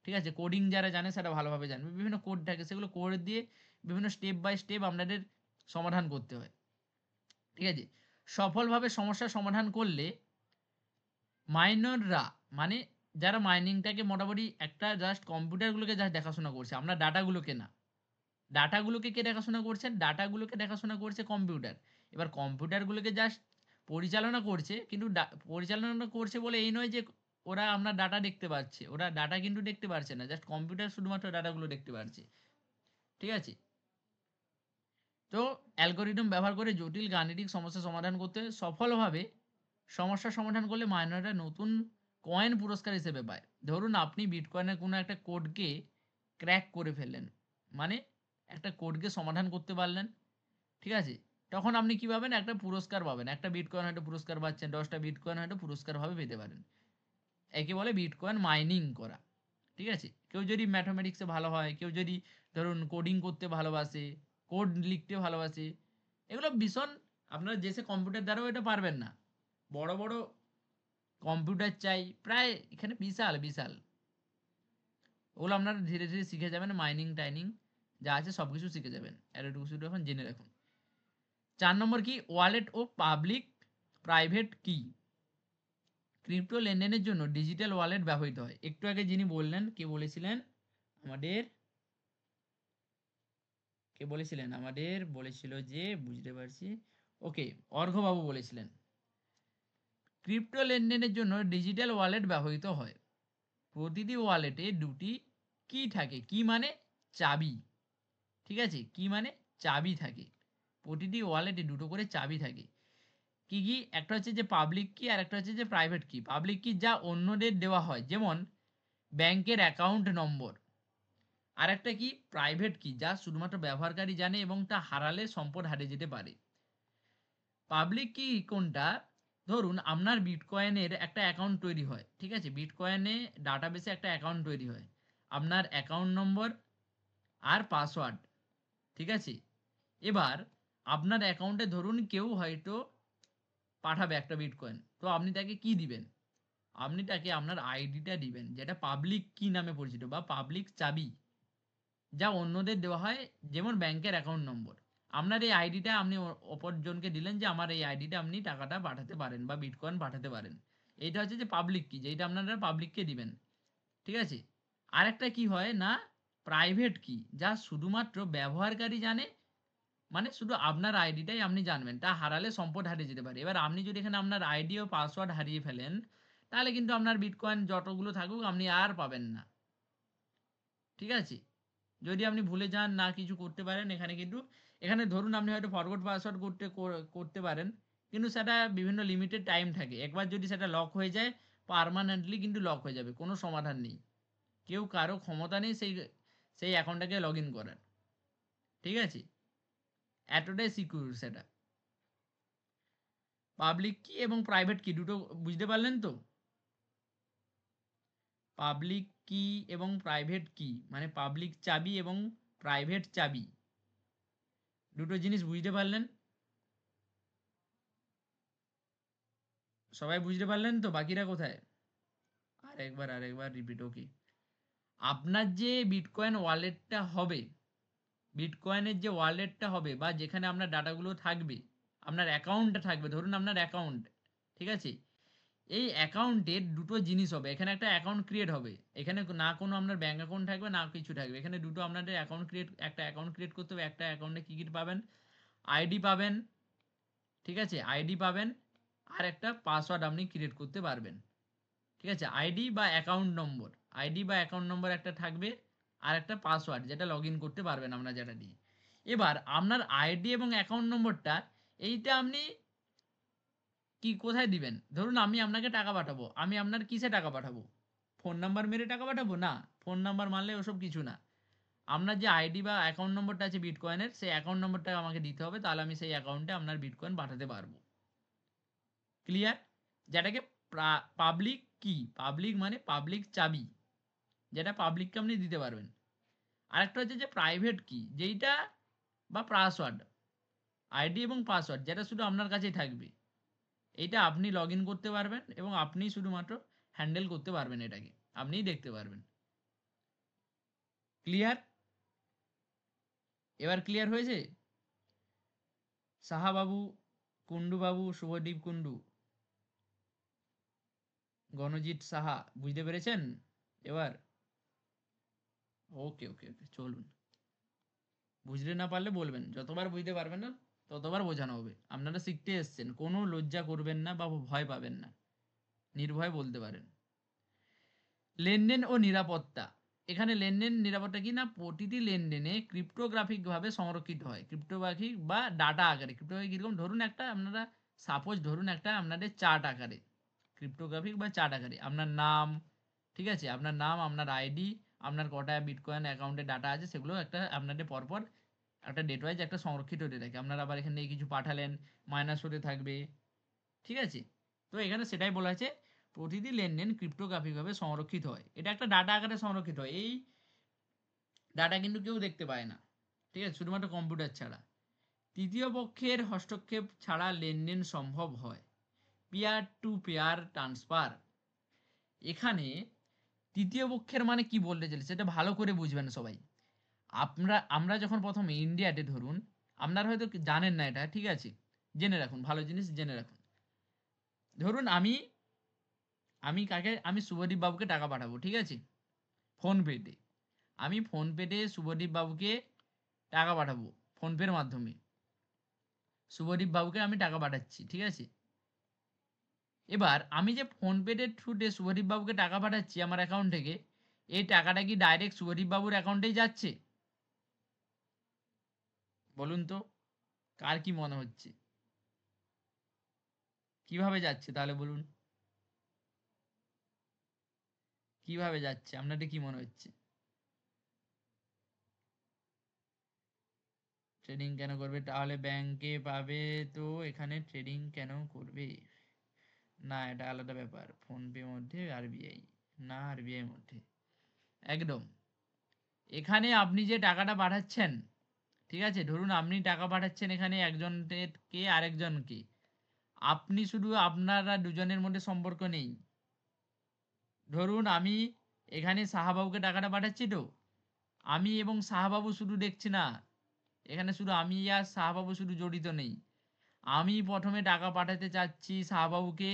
ঠিক আছে? কোডিং যারা জানে সেটা ভালোভাবে জানবে, বিভিন্ন কোড থাকে, সেগুলো কোড দিয়ে বিভিন্ন স্টেপ বাই স্টেপ আপনাদের সমাধান করতে হয়, ঠিক আছে? সফলভাবে সমস্যার সমাধান করলে মাইনররা, মানে যারা মাইনিংটাকে মোটামুটি একটা জাস্ট কম্পিউটারগুলোকে জাস্ট দেখাশোনা করছে, আপনার ডাটাগুলোকে না। ডাটাগুলোকে কে দেখাশোনা করছে? ডাটাগুলোকে দেখাশোনা করছে কম্পিউটার। এবার কম্পিউটারগুলোকে জাস্ট পরিচালনা করছে, কিন্তু পরিচালনা করছে বলে এই নয় যে ওরা আপনার ডাটা দেখতে পাচ্ছে। ওরা ডাটা কিন্তু দেখতে পারছে না। জাস্ট কম্পিউটার শুধুমাত্র ডাটাগুলো দেখতে পারছে। ঠিক আছে? তো অ্যালগরিদম ব্যবহার করে জটিল গাণিতিক সমস্যা সমাধান করতে সফলভাবে সমস্যা সমাধান করলে মাইনাররা নতুন কয়েন পুরস্কার হিসেবে পায়। ধরুন আপনি বিটকয়েনের কোনো একটা কোডকে ক্র্যাক করে ফেললেন, মানে একটা কোডকে সমাধান করতে পারলেন, ঠিক আছে? তখন আপনি কি পাবেন? একটা পুরস্কার পাবেন। একটা বিটকয়েন হয়তো পুরস্কার পাচ্ছেন, 10টা বিটকয়েন হয়তো পুরস্কারভাবে পেতে পারেন। একে বলে বিটকয়েন মাইনিং করা। ঠিক আছে? কেউ যদি ম্যাথমেটিক্সে ভালো হয়, কেউ যদি ধরুন কোডিং করতে ভালোবাসে, কোড লিখতে ভালোবাসে, এগুলো ভীষণ, আপনারা যে কম্পিউটার দ্বারাও এটা পারবেন না। বড় বড় কম্পিউটার চাই, প্রায় এখানে বিশাল বিশাল। ওগুলো আপনারা ধীরে ধীরে শিখে যাবেন, মাইনিং টাইনিং যা আছে সব কিছু শিখে যাবেন। আর এটুকু শুধু এখন জেনে রাখুন। 4 নম্বর কি? ওয়ালেট ও পাবলিক প্রাইভেট কি। ক্রিপ্টো লেনদেনের জন্য ডিজিটাল ওয়ালেট ব্যবহৃত হয়। একটু আগে যিনি বললেন, কে বলেছিলেন? আমাদের কে বলেছিলেন? আমাদের বলেছিল যে, বুঝতে পারছি, ওকে, অর্ঘ্যবাবু বলেছিলেন ক্রিপ্টো লেনদেনের জন্য ডিজিটাল ওয়ালেট ব্যবহৃত হয়। প্রতিটি ওয়ালেটে দুটি কি থাকে। কি মানে চাবি, ঠিক আছে? কি মানে চাবি থাকে। প্রতিটি ওয়ালেটে দুটো করে চাবি থাকে। কি কি? একটা হচ্ছে যে পাবলিক কি, আর একটা হচ্ছে যে প্রাইভেট কি। পাবলিক কি যা অন্যদের দেওয়া হয়, যেমন ব্যাংকের অ্যাকাউন্ট নম্বর। আর একটা কি? প্রাইভেট কি যা শুধুমাত্র ব্যবহারকারী জানে এবং তা হারালে সম্পদ হারিয়ে যেতে পারে। পাবলিক কি কোনটা? ধরুন আপনার বিটকয়েনের একটা অ্যাকাউন্ট তৈরি হয়, ঠিক আছে? বিটকয়েনে ডাটাবেসে একটা অ্যাকাউন্ট তৈরি হয়, আপনার অ্যাকাউন্ট নম্বর আর পাসওয়ার্ড, ঠিক আছে? এবার আপনার অ্যাকাউন্টে ধরুন কেউ হয়তো পাঠাবে একটা বিটকয়েন, তো আপনি তাকে কি দিবেন? আপনি তাকে আপনার আইডিটা দিবেন, যেটা পাবলিক কি নামে পরিচিত বা পাবলিক চাবি, যা অন্যদের দেওয়া হয়, যেমন ব্যাংকের অ্যাকাউন্ট নম্বর। আপনার এই আইডিটা আপনি অপরজনকে দিলেন যে আমার এই আইডিটা আপনি টাকাটা পাঠাতে পারেন বা বিটকয়েন পাঠাতে পারেন। এইটা হচ্ছে যে পাবলিক কি, যেটা আপনারা পাবলিককে দিবেন, ঠিক আছে? আরেকটা কি হয় না, প্রাইভেট কি, যা শুধুমাত্র ব্যবহারকারী জানে, মানে শুধু আপনার আইডিটাই আপনি জানবেন, তা হারালে সম্পদ হারিয়ে যেতে পারে। এবার আপনি যদি এখানে আপনার আইডি ও পাসওয়ার্ড হারিয়ে ফেলেন, তাহলে কিন্তু আপনার বিটকয়েন যতগুলো থাকুক আপনি আর পাবেন না, ঠিক আছে? যদি আপনি ভুলে যান, না কিছু করতে পারেন, এখানে কিন্তু, এখানে ধরুন আপনি হয়তো ফরগট পাসওয়ার্ড করতে পারেন, কিন্তু সেটা বিভিন্ন লিমিটেড টাইম থাকে। একবার যদি সেটা লক হয়ে যায়, পার্মানেন্টলি কিন্তু লক হয়ে যাবে, কোনো সমাধান নেই। কেউ কারো ক্ষমতা নেই সেই সেই অ্যাকাউন্টটাকে লগ ইন করার, ঠিক আছে? এতটাই সিকিউর সেটা। পাবলিক কি এবং প্রাইভেট কি দুটো বুঝতে পারলেন তো? পাবলিক কি এবং প্রাইভেট কি মানে পাবলিক চাবি এবং প্রাইভেট চাবি, দুটো জিনিস বুঝতে পারলেন? সবাই বুঝতে পারলেন তো? বাকিরা কোথায়? আরেকবার রিপিট, ওকে। আপনার যে বিটকয়েন ওয়ালেটটা হবে, বিটকয়েনের যে ওয়ালেটটা হবে বা যেখানে আপনার ডাটাগুলো থাকবে, আপনার অ্যাকাউন্টটা থাকবে, ধরুন আপনার অ্যাকাউন্ট, ঠিক আছে? এই অ্যাকাউন্টের দুটো জিনিস হবে। এখানে একটা অ্যাকাউন্ট ক্রিয়েট হবে, এখানে না কোনো আপনার ব্যাঙ্ক অ্যাকাউন্ট থাকবে না কিছু থাকবে, এখানে দুটো আপনাদের একটা অ্যাকাউন্ট ক্রিয়েট করতে হবে। একটা অ্যাকাউন্টে কী কী পাবেন? আইডি পাবেন, ঠিক আছে? আইডি পাবেন, আর একটা পাসওয়ার্ড আপনি ক্রিয়েট করতে পারবেন, ঠিক আছে? আইডি বা অ্যাকাউন্ট নম্বর একটা থাকবে, আর একটা পাসওয়ার্ড যেটা লগ ইন করতে পারবেন আপনার যেটা দিয়ে। এবার আপনার আইডি এবং অ্যাকাউন্ট নম্বরটা, এইটা আপনি কি কোথায় দিবেন? ধরুন আমি আপনাকে টাকা পাঠাবো, আমি আপনার কিসে টাকা পাঠাবো? ফোন নাম্বার মেরে টাকা পাঠাবো না, ফোন নাম্বার মারলে ওসব কিছু না। আপনার যে আইডি বা অ্যাকাউন্ট নম্বরটা আছে বিটকয়েনের, সেই অ্যাকাউন্ট নম্বরটা আমাকে দিতে হবে, তাহলে আমি সেই অ্যাকাউন্টে আপনার বিটকয়েন পাঠাতে পারবো। ক্লিয়ার? যেটাকে পাবলিক কি, পাবলিক মানে পাবলিক চাবি, যেটা পাবলিককে আপনি দিতে পারবেন। আরেকটা হচ্ছে যে প্রাইভেট কি, যেইটা বা পাসওয়ার্ড, আইডি এবং পাসওয়ার্ড যেটা শুধু আপনার কাছেই থাকবে। এইটা আপনি লগ ইন করতে পারবেন এবং আপনিই শুধুমাত্র হ্যান্ডেল করতে পারবেন এটাকে, আপনিই দেখতে পারবেন। ক্লিয়ার? এবার ক্লিয়ার হয়েছে? সাহাবাবু, কুন্ডুবাবু, শুভদীপ কুন্ডু, গণজিৎ সাহা, বুঝতে পেরেছেন এবার? ওকে ওকে ওকে, চলুন। বুঝতে না পারলে বলবেন, যতবার বুঝতে পারবেন না ততবার বোঝানো হবে। আপনারা শিখতে এসছেন, কোনো লজ্জা করবেন না বা ভয় পাবেন না, নির্ভয়ে বলতে পারেন। লেনদেন ও নিরাপত্তা। এখানে লেনদেন নিরাপত্তা কি না, প্রতিটি লেনদেনে ক্রিপ্টোগ্রাফিক ভাবে সংরক্ষিত হয়, ক্রিপ্টোগ্রাফিক বা ডাটা আকারে। ক্রিপ্টোগ্রাফিক কিরকম, ধরুন একটা আপনারা সাপোজ ধরুন একটা আপনাদের চার্ট আকারে, ক্রিপ্টোগ্রাফিক বা চার্ট আকারে আপনার নাম, ঠিক আছে, আপনার নাম, আপনার আইডি, আপনার কটা বিটকয়েন অ্যাকাউন্টে ডাটা আছে সেগুলো একটা আপনাদের পরপর একটা ডেট ওয়াইজ একটা সংরক্ষিত হতে থাকে। আপনারা আবার এখানে কিছু পাঠালেন, মাইনাস হতে থাকবে, ঠিক আছে। তো এখানে সেটাই বলা আছে, প্রতিটি লেনদেন ক্রিপ্টোগ্রাফিকভাবে সংরক্ষিত হয়, এটা একটা ডাটা আকারে সংরক্ষিত হয়। এই ডাটা কিন্তু কেউ দেখতে পায় না, ঠিক আছে, শুধুমাত্র কম্পিউটার ছাড়া। তৃতীয় পক্ষের হস্তক্ষেপ ছাড়া লেনদেন সম্ভব হয়, পিয়ার টু পেয়ার ট্রান্সফার। এখানে তৃতীয় পক্ষের মানে কি বলতে চাইছে সেটা ভালো করে বুঝবেন সবাই। আমরা যখন প্রথমে ইন্ডিয়াতে ধরুন, আপনারা হয়তো জানেন না এটা, ঠিক আছে, জেনে রাখুন, ভালো জিনিস জেনে রাখুন। ধরুন আমি শুভদীপ বাবুকে টাকা পাঠাবো, ঠিক আছে, ফোনপেতে। আমি ফোনপেতে শুভদীপ বাবুকে টাকা পাঠাবো, ফোনপের মাধ্যমে শুভদীপ বাবুকে আমি টাকা পাঠাচ্ছি, ঠিক আছে। এবার আমি যে ফোনপেতে থ্রুতে শুভদীপ বাবুকে টাকা পাঠাচ্ছি আমার অ্যাকাউন্ট থেকে, এই টাকাটা কি ডাইরেক্ট শুভদীপ বাবুর অ্যাকাউন্টেই যাচ্ছে? বলুন তো, কার কি মনে হচ্ছে? কিভাবে যাচ্ছে তাহলে বলুন, কিভাবে যাচ্ছে, আপনাদের কি মনে হচ্ছে? ট্রেডিং কেন করবে তাহলে, ব্যাংকে পাবে তো এখানে ট্রেডিং কেন করবে? না, এটা আলাদা ব্যাপার, ফোনপে মধ্যে আরবিআই, না আরবিআই মধ্যে, একদম। এখানে আপনি যে টাকাটা পাঠাচ্ছেন, ঠিক আছে, ধরুন আপনি টাকা পাঠাচ্ছেন এখানে একজনকে আরেকজনকে, আপনি শুধু আপনারা দুজনের মধ্যে সম্পর্ক নেই। ধরুন আমি এখানে সাহাবাবুকে টাকাটা পাঠাচ্ছি, তো আমি এবং সাহাবাবু শুধু দেখছি না, এখানে শুধু আমি আর সাহাবাবু শুধু জড়িত নেই। আমি প্রথমে টাকা পাঠাতে চাচ্ছি শাহবাবুকে,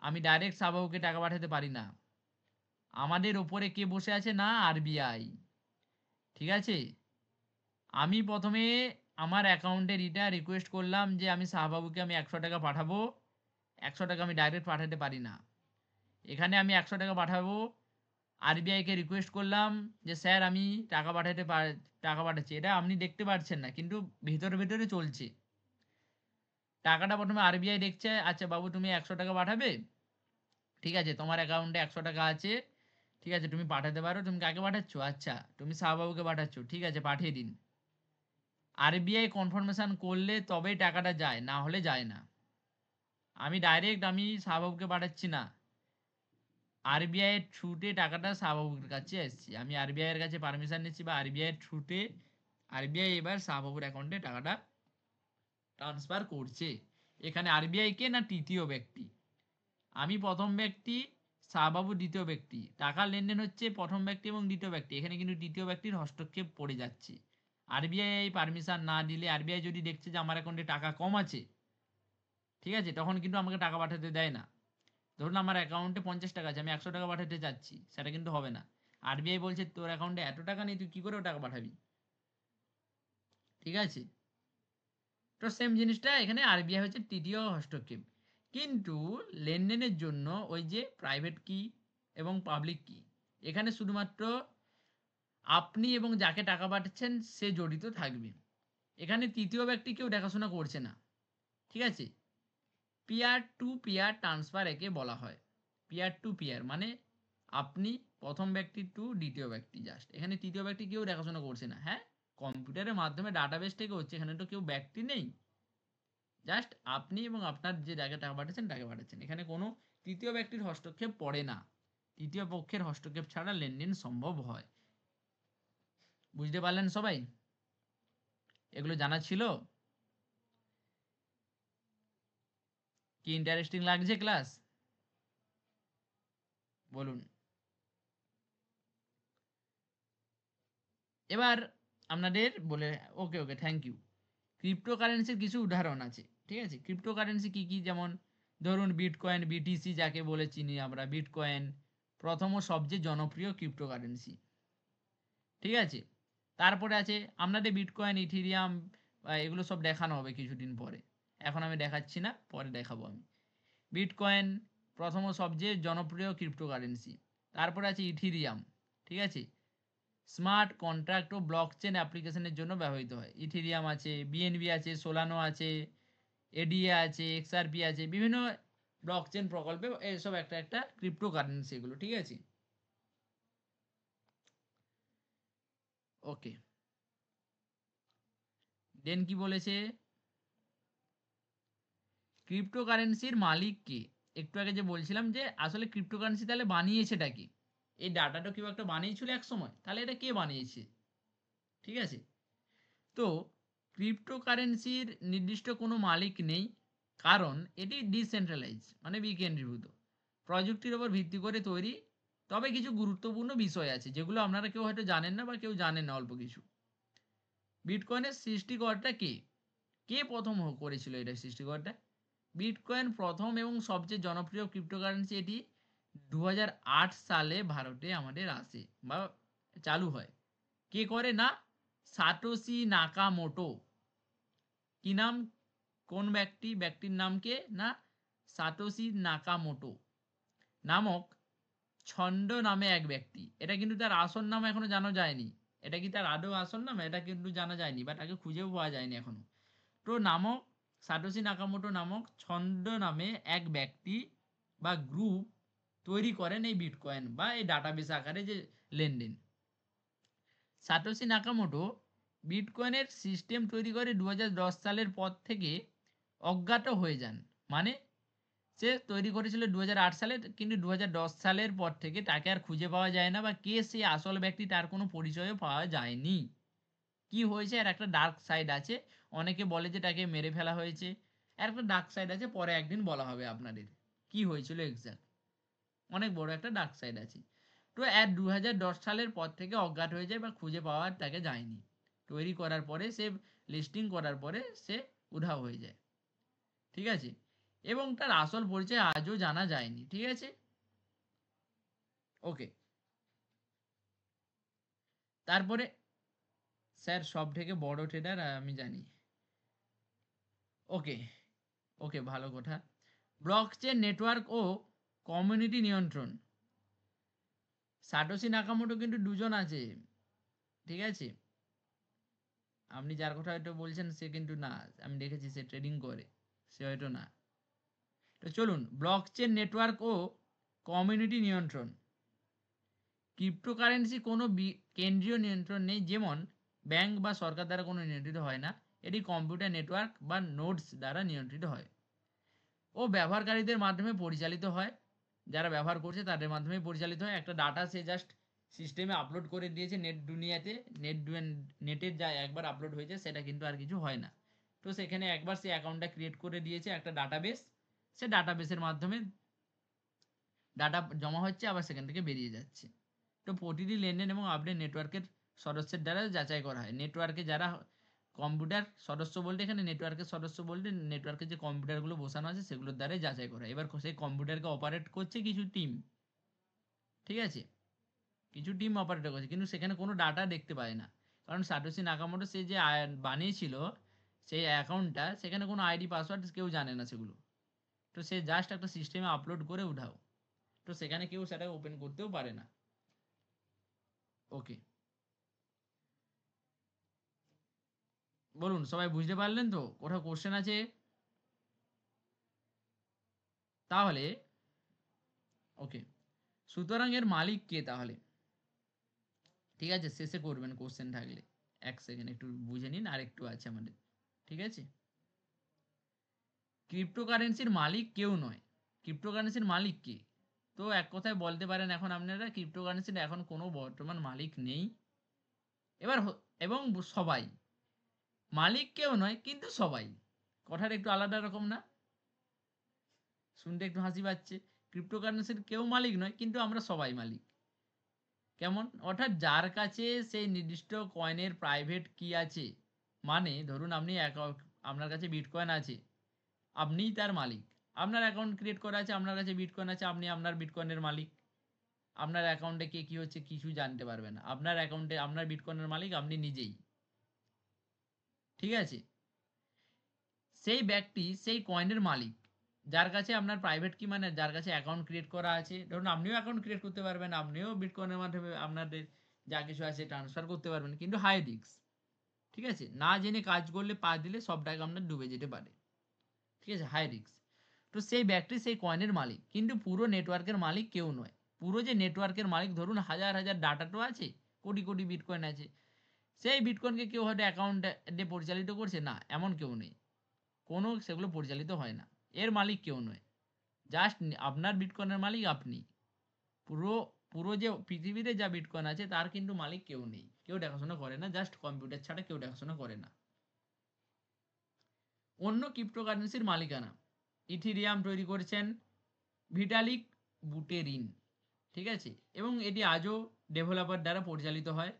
আমি ডাইরেক্ট শাহবাবুকে টাকা পাঠাতে পারি না, আমাদের ওপরে কে বসে আছে না, আরবিআই, ঠিক আছে। আমি প্রথমে আমার অ্যাকাউন্টে রিকোয়েস্ট করলাম যে আমি শাহবাবুকে আমি 100 টাকা পাঠাবো, 100 টাকা আমি ডাইরেক্ট পাঠাতে পারি না, এখানে আমি 100 টাকা পাঠাবো, আরবিআইকে রিকোয়েস্ট করলাম যে স্যার আমি টাকা পাঠাচ্ছি, এটা আপনি দেখতে পাচ্ছেন না কিন্তু ভিতরে ভিতরে চলছে। টাকাটা প্রথমে আরবিআই দেখছে, আচ্ছা বাবু তুমি 100 টাকা পাঠাবে, ঠিক আছে, তোমার অ্যাকাউন্টে 100 টাকা আছে, ঠিক আছে, তুমি পাঠাতে পারো, তুমি কাকে পাঠাচ্ছ, আচ্ছা তুমি শাহবাবুকে পাঠাচ্ছ, ঠিক আছে পাঠিয়ে দিন। আরবিআই কনফার্মেশন করলে তবেই টাকাটা যায়, না হলে যায় না। আমি শাহবাবুকে পাঠাচ্ছি না, আরবিআই এর থ্রুতে টাকাটা শাহবাবুর কাছে এসেছে, আমি আরবিআই এর কাছে পারমিশন নিচ্ছি বা আরবিআই এর থ্রুতে আরবিআই এবার শাহবাবুর অ্যাকাউন্টে টাকাটা ট্রান্সফার করছে। এখানে আরবিআই কে না তৃতীয় ব্যক্তি, আমি প্রথম ব্যক্তি, শাহবাবু দ্বিতীয় ব্যক্তি, টাকার লেনদেন হচ্ছে প্রথম ব্যক্তি এবং দ্বিতীয় ব্যক্তি, এখানে কিন্তু তৃতীয় ব্যক্তির হস্তক্ষেপ পড়ে যাচ্ছে। আরবিআই পারমিশন না দিলে, আরবিআই যদি দেখছে যে আমার অ্যাকাউন্টে টাকা কম আছে, ঠিক আছে, তখন কিন্তু আমাকে টাকা পাঠাতে দেয় না। ধরুন আমার অ্যাকাউন্টে 50 টাকা আছে, আমি 100 টাকা পাঠাতে চাচ্ছি, সেটা কিন্তু হবে না। আরবিআই বলছে তোর অ্যাকাউন্টে এত টাকা নেই, তুই কি করে টাকা পাঠাবি, ঠিক আছে। তো সেম জিনিসটা এখানে, আরবিআই হচ্ছে তৃতীয় হস্তক্ষেপ। কিন্তু লেনদেনের জন্য ওই যে প্রাইভেট কি এবং পাবলিক কি, এখানে শুধুমাত্র আপনি এবং যাকে টাকা পাঠাচ্ছেন সে জড়িত থাকবে, এখানে তৃতীয় ব্যক্তি কেউ দেখাশোনা করছে না, ঠিক আছে। পিয়ার টু পিয়ার ট্রান্সফার একে বলা হয়। পিয়ার টু পিয়ার মানে আপনি প্রথম ব্যক্তি টু দ্বিতীয় ব্যক্তি, জাস্ট এখানে তৃতীয় ব্যক্তি কেউ দেখাশোনা করছে না। হ্যাঁ, কম্পিউটারের মাধ্যমে ডাটাবেস থেকে হচ্ছে, এখানে তো কেউ ব্যক্তি নেই, জাস্ট আপনি এবং আপনার যে জায়গায় টাকা পাঠাচ্ছেন তাকে পাঠাচ্ছেন, এখানে কোনো তৃতীয় ব্যক্তির হস্তক্ষেপ পড়ে না, তৃতীয় পক্ষের হস্তক্ষেপ ছাড়া লেনদেন সম্ভব হয়। বুঝতে পারলেন সবাই? এগুলো জানা ছিল? কি ইন্টারেস্টিং লাগছে ক্লাস? বলুন। এবার আপনাদের বলে ওকে, ওকে, থ্যাংক ইউ। ক্রিপ্টোকারেন্সির কিছু উদাহরণ আছে, ঠিক আছে? ক্রিপ্টোকারেন্সি কি কি? যেমন ধরুন বিটকয়েন, বিটিসি যাকে বলে চিনি আমরা, বিটকয়েন প্রথম ও সবচেয়ে জনপ্রিয় ক্রিপ্টোকারেন্সি, ঠিক আছে? তারপরে আছে আপনাদের বিটকয়েন, ইথেরিয়াম, এগুলো সব দেখানো হবে কিছুদিন পরে। এখন আমি দেখাচ্ছি না, পরে দেখাবো আমি। বিটকয়েন প্রথম ও সবচেয়ে জনপ্রিয় ক্রিপ্টোকারেন্সি। তারপরে আছে ইথেরিয়াম, ঠিক আছে? স্মার্ট কন্ট্রাক্ট ও ব্লকচেন অ্যাপ্লিকেশনের জন্য ব্যবহৃত হয়। ইথেরিয়াম আছে, বিএনবি আছে, সোলানো আছে, এডিএ আছে, এক্সআরপি আছে, বিভিন্ন ব্লকচেন প্রকল্পে এসব একটা একটা ক্রিপ্টোকারেন্সি এগুলো, ঠিক আছে? ওকে, দেন কি বলেছে? ক্রিপ্টোকারেন্সির মালিক কে? একটু আগে যে বলছিলাম যে আসলে ক্রিপ্টোকারেন্সি তাহলে বানিয়েছেটা কি? এই ডাটাটা কেউ একটা বানিয়েছিল এক সময়, তাহলে এটা কে বানিয়েছে? ঠিক আছে? তো ক্রিপ্টোকারেন্সির নির্দিষ্ট কোনো মালিক নেই, কারণ এটি ডিসেন্ট্রালাইজ মানে বিকেন্দ্রীভূত, প্রযুক্তির ওপর ভিত্তি করে তৈরি। তবে কিছু গুরুত্বপূর্ণ বিষয় আছে যেগুলো আপনারা কেউ হয়তো জানেন না বা কেউ জানেন না অল্প কিছু। বিটকয়েনের সৃষ্টিকর্তা কে? কে প্রথম করেছিল এটা সৃষ্টিকর্তা? বিটকয়েন প্রথম এবং সবচেয়ে জনপ্রিয় ক্রিপ্টোকারেন্সি। এটি 2008 সালে ভারতে আমাদের আসে বা চালু হয়। কে করে? না সাটোশি নাকামোটো। কি নাম? কোন ব্যক্তি? ব্যক্তির নাম কে? না সাটোশি নাকামোটো নামক ছন্দ নামে এক ব্যক্তি। এটা কিন্তু তার আসল নাম এখনো জানা যায়নি। এটা কি তার আদৌ আসল নাম? এটা কিন্তু জানা যায়নি বা তাকে খুঁজেও পাওয়া যায়নি এখনো। তো নামক সাটোশি নাকামোটো নামক ছন্দ নামে এক ব্যক্তি বা গ্রুপ তৈরি করেন এই বিটকয়েন বা এই ডাটাবেস আকারে যে লেনদেন। সাটোশি নাকামোটো বিটকয়েনের সিস্টেম তৈরি করে 2010 সালের পর থেকে অজ্ঞাত হয়ে যান। মানে সে তৈরি করেছিল 2008 সালে, কিন্তু 2010 সালের পর থেকে তাকে আর খুঁজে পাওয়া যায় না বা কে সেই আসল ব্যক্তি তার কোনো পরিচয়ও পাওয়া যায়নি। কি হয়েছে? আর একটা ডার্ক সাইড আছে। অনেকে বলে যে তাকে মেরে ফেলা হয়েছে। আর একটা ডার্ক সাইড আছে, পরে একদিন বলা হবে আপনাদের কি হয়েছিল এক্সাক্ট। অনেক বড় একটা ডার্ক সাইড আছে। তো 2010 সালের পর থেকে অজ্ঞাত হয়ে যায় বা খুঁজে পাওয়া তাকে যায়নি। তৈরি করার পরে সে লিস্টিং করার পরে সে উধাও হয়ে যায়, ঠিক আছে? এবং তার আসল পরিচয় আজও জানা যায়নি, ঠিক আছে? ওকে, তারপরে স্যার সব থেকে বড় ট্রেডার আমি জানি। ওকে, ওকে, ভালো কথা। ব্লকচেন নেটওয়ার্ক ও কমিউনিটি নিয়ন্ত্রণ। সাটোশি নাকামোটো কিন্তু দুজন আছে, ঠিক আছে? আপনি যার কথা হয়তো বলছেন সে কিন্তু না। আমি দেখেছি সে ট্রেডিং করে, সে হয়তো না। তো চলুন, ব্লকচেন নেটওয়ার্ক ও কমিউনিটি নিয়ন্ত্রণ। ক্রিপ্টোকারেন্সি কোনো কেন্দ্রীয় নিয়ন্ত্রণ নেই, যেমন ব্যাংক বা সরকার দ্বারা কোনো নিয়ন্ত্রিত হয় না। এটি কম্পিউটার নেটওয়ার্ক বা নোডস দ্বারা নিয়ন্ত্রিত হয় ও ব্যবহারকারীদের মাধ্যমে পরিচালিত হয়। যারা ব্যবহার করছে তাদের মাধ্যমে পরিচালিত হয়। একটা ডাটা সে জাস্ট সিস্টেমে আপলোড করে দিয়েছে নেট দুনিয়াতে। নেটের যা একবার আপলোড হয়েছে সেটা কিন্তু আর কিছু হয় না। তো সেখানে একবার সে অ্যাকাউন্টটা ক্রিয়েট করে দিয়েছে একটা ডাটাবেস। সে ডাটাবেসের মাধ্যমে ডাটা জমা হচ্ছে, আবার সেখান থেকে বেরিয়ে যাচ্ছে। তো প্রতিটি লেনদেন এবং আপডেট নেটওয়ার্কের সদস্যের দ্বারা যাচাই করা হয়। নেটওয়ার্কে যারা কম্পিউটার সদস্য বলতে, এখানে নেটওয়ার্কের সদস্য বলতে নেটওয়ার্কে যে কম্পিউটারগুলো বসানো আছে সেগুলোর দ্বারাই যাচাই করা হয়। এবার সেই কম্পিউটারকে অপারেট করছে কিছু টিম, ঠিক আছে? কিছু টিম অপারেট করছে, কিন্তু সেখানে কোনো ডাটা দেখতে পায় না। কারণ সাটোশি নাকামোটো সে যে বানিয়েছিল সেই অ্যাকাউন্টটা, সেখানে কোনো আইডি পাসওয়ার্ড কেউ জানে না সেগুলো। তো সে জাস্ট একটা সিস্টেমে আপলোড করে উঠাও। তো সেখানে কেউ সেটা ওপেন করতেও পারে না। ওকে, বলুন সবাই বুঝতে পারলেন তো? কোথাও কোশ্চেন আছে? তাহলে ওকে, সুতরাং এর মালিক কে তাহলে? ঠিক আছে, শেষে করবেন কোশ্চেন থাকলে। এক সেকেন্ড একটু বুঝে নিন, আর একটু আছে আমাদের, ঠিক আছে? ক্রিপ্টোকারেন্সির মালিক কেউ নয়। ক্রিপ্টোকারেন্সির মালিক কে? তো এক কথায় বলতে পারেন এখন আপনারা ক্রিপ্টোকারেন্সির এখন কোনো বর্তমান মালিক নেই। এবার এবং সবাই মালিক কেউ নয় কিন্তু সবাই, কথাটা একটু আলাদা রকম না? শুনতে একটু হাসি পাচ্ছে। ক্রিপ্টোকারেন্সির কেউ মালিক নয়, কিন্তু আমরা সবাই মালিক। কেমন? অর্থাৎ যার কাছে সেই নির্দিষ্ট কয়েনের প্রাইভেট কি আছে, মানে ধরুন আপনার কাছে বিটকয়েন আছে, আপনিই তার মালিক। আপনার অ্যাকাউন্ট ক্রিয়েট করা আছে, আপনার কাছে বিটকয়েন আছে, আপনি আপনার বিটকয়েনের মালিক। আপনার অ্যাকাউন্টে কে কি হচ্ছে কিছু জানতে পারবে না। আপনার অ্যাকাউন্টে আপনার বিটকয়েনের মালিক আপনি নিজেই। ঠিক আছে? সেই ব্যক্তি সেই কয়েনের মালিক, যার কাছে আপনার প্রাইভেট কি, মানে যার কাছে অ্যাকাউন্ট ক্রিয়েট করা আছে। ধরুন আপনিও অ্যাকাউন্ট ক্রিয়েট করতে পারবেন, আপনিও বিটকয়েনের মাধ্যমে আপনাদের যা কিছু আছে ট্রান্সফার করতে পারবেন, কিন্তু হাই রিস্ক। ঠিক আছে? না জেনে কাজ করলে পা দিলে সব টাকা আপনার ডুবে যেতে পারে। ঠিক আছে? High risk. তো সেই ব্যক্তি সেই কয়েনের মালিক, কিন্তু পুরো নেটওয়ার্কের মালিক কেউ নয়। পুরো যে নেটওয়ার্কের মালিক, ধরুন হাজার হাজার ডাটা তো আছে, কোটি কোটি বিটকয়েন আছে, সেই বিটকয়েনকে কেউ হয়তো অ্যাকাউন্টে পরিচালিত করছে না, এমন কেউ নেই। কোনো সেগুলো পরিচালিত হয় না। এর মালিক কেউ নয়। জাস্ট আপনার বিটকয়েনের মালিক আপনি। পুরো পুরো যে পৃথিবীতে যা বিটকয়েন আছে তার কিন্তু মালিক কেউ নেই, কেউ দেখাশোনা করে না, জাস্ট কম্পিউটার ছাড়া কেউ দেখাশোনা করে না। অন্য ক্রিপ্টোকারেন্সির মালিকানা, ইথিরিয়াম তৈরি করেছেন ভিটালিক বুটেরিন। ঠিক আছে? এবং এটি আজও ডেভেলপার দ্বারা পরিচালিত হয়।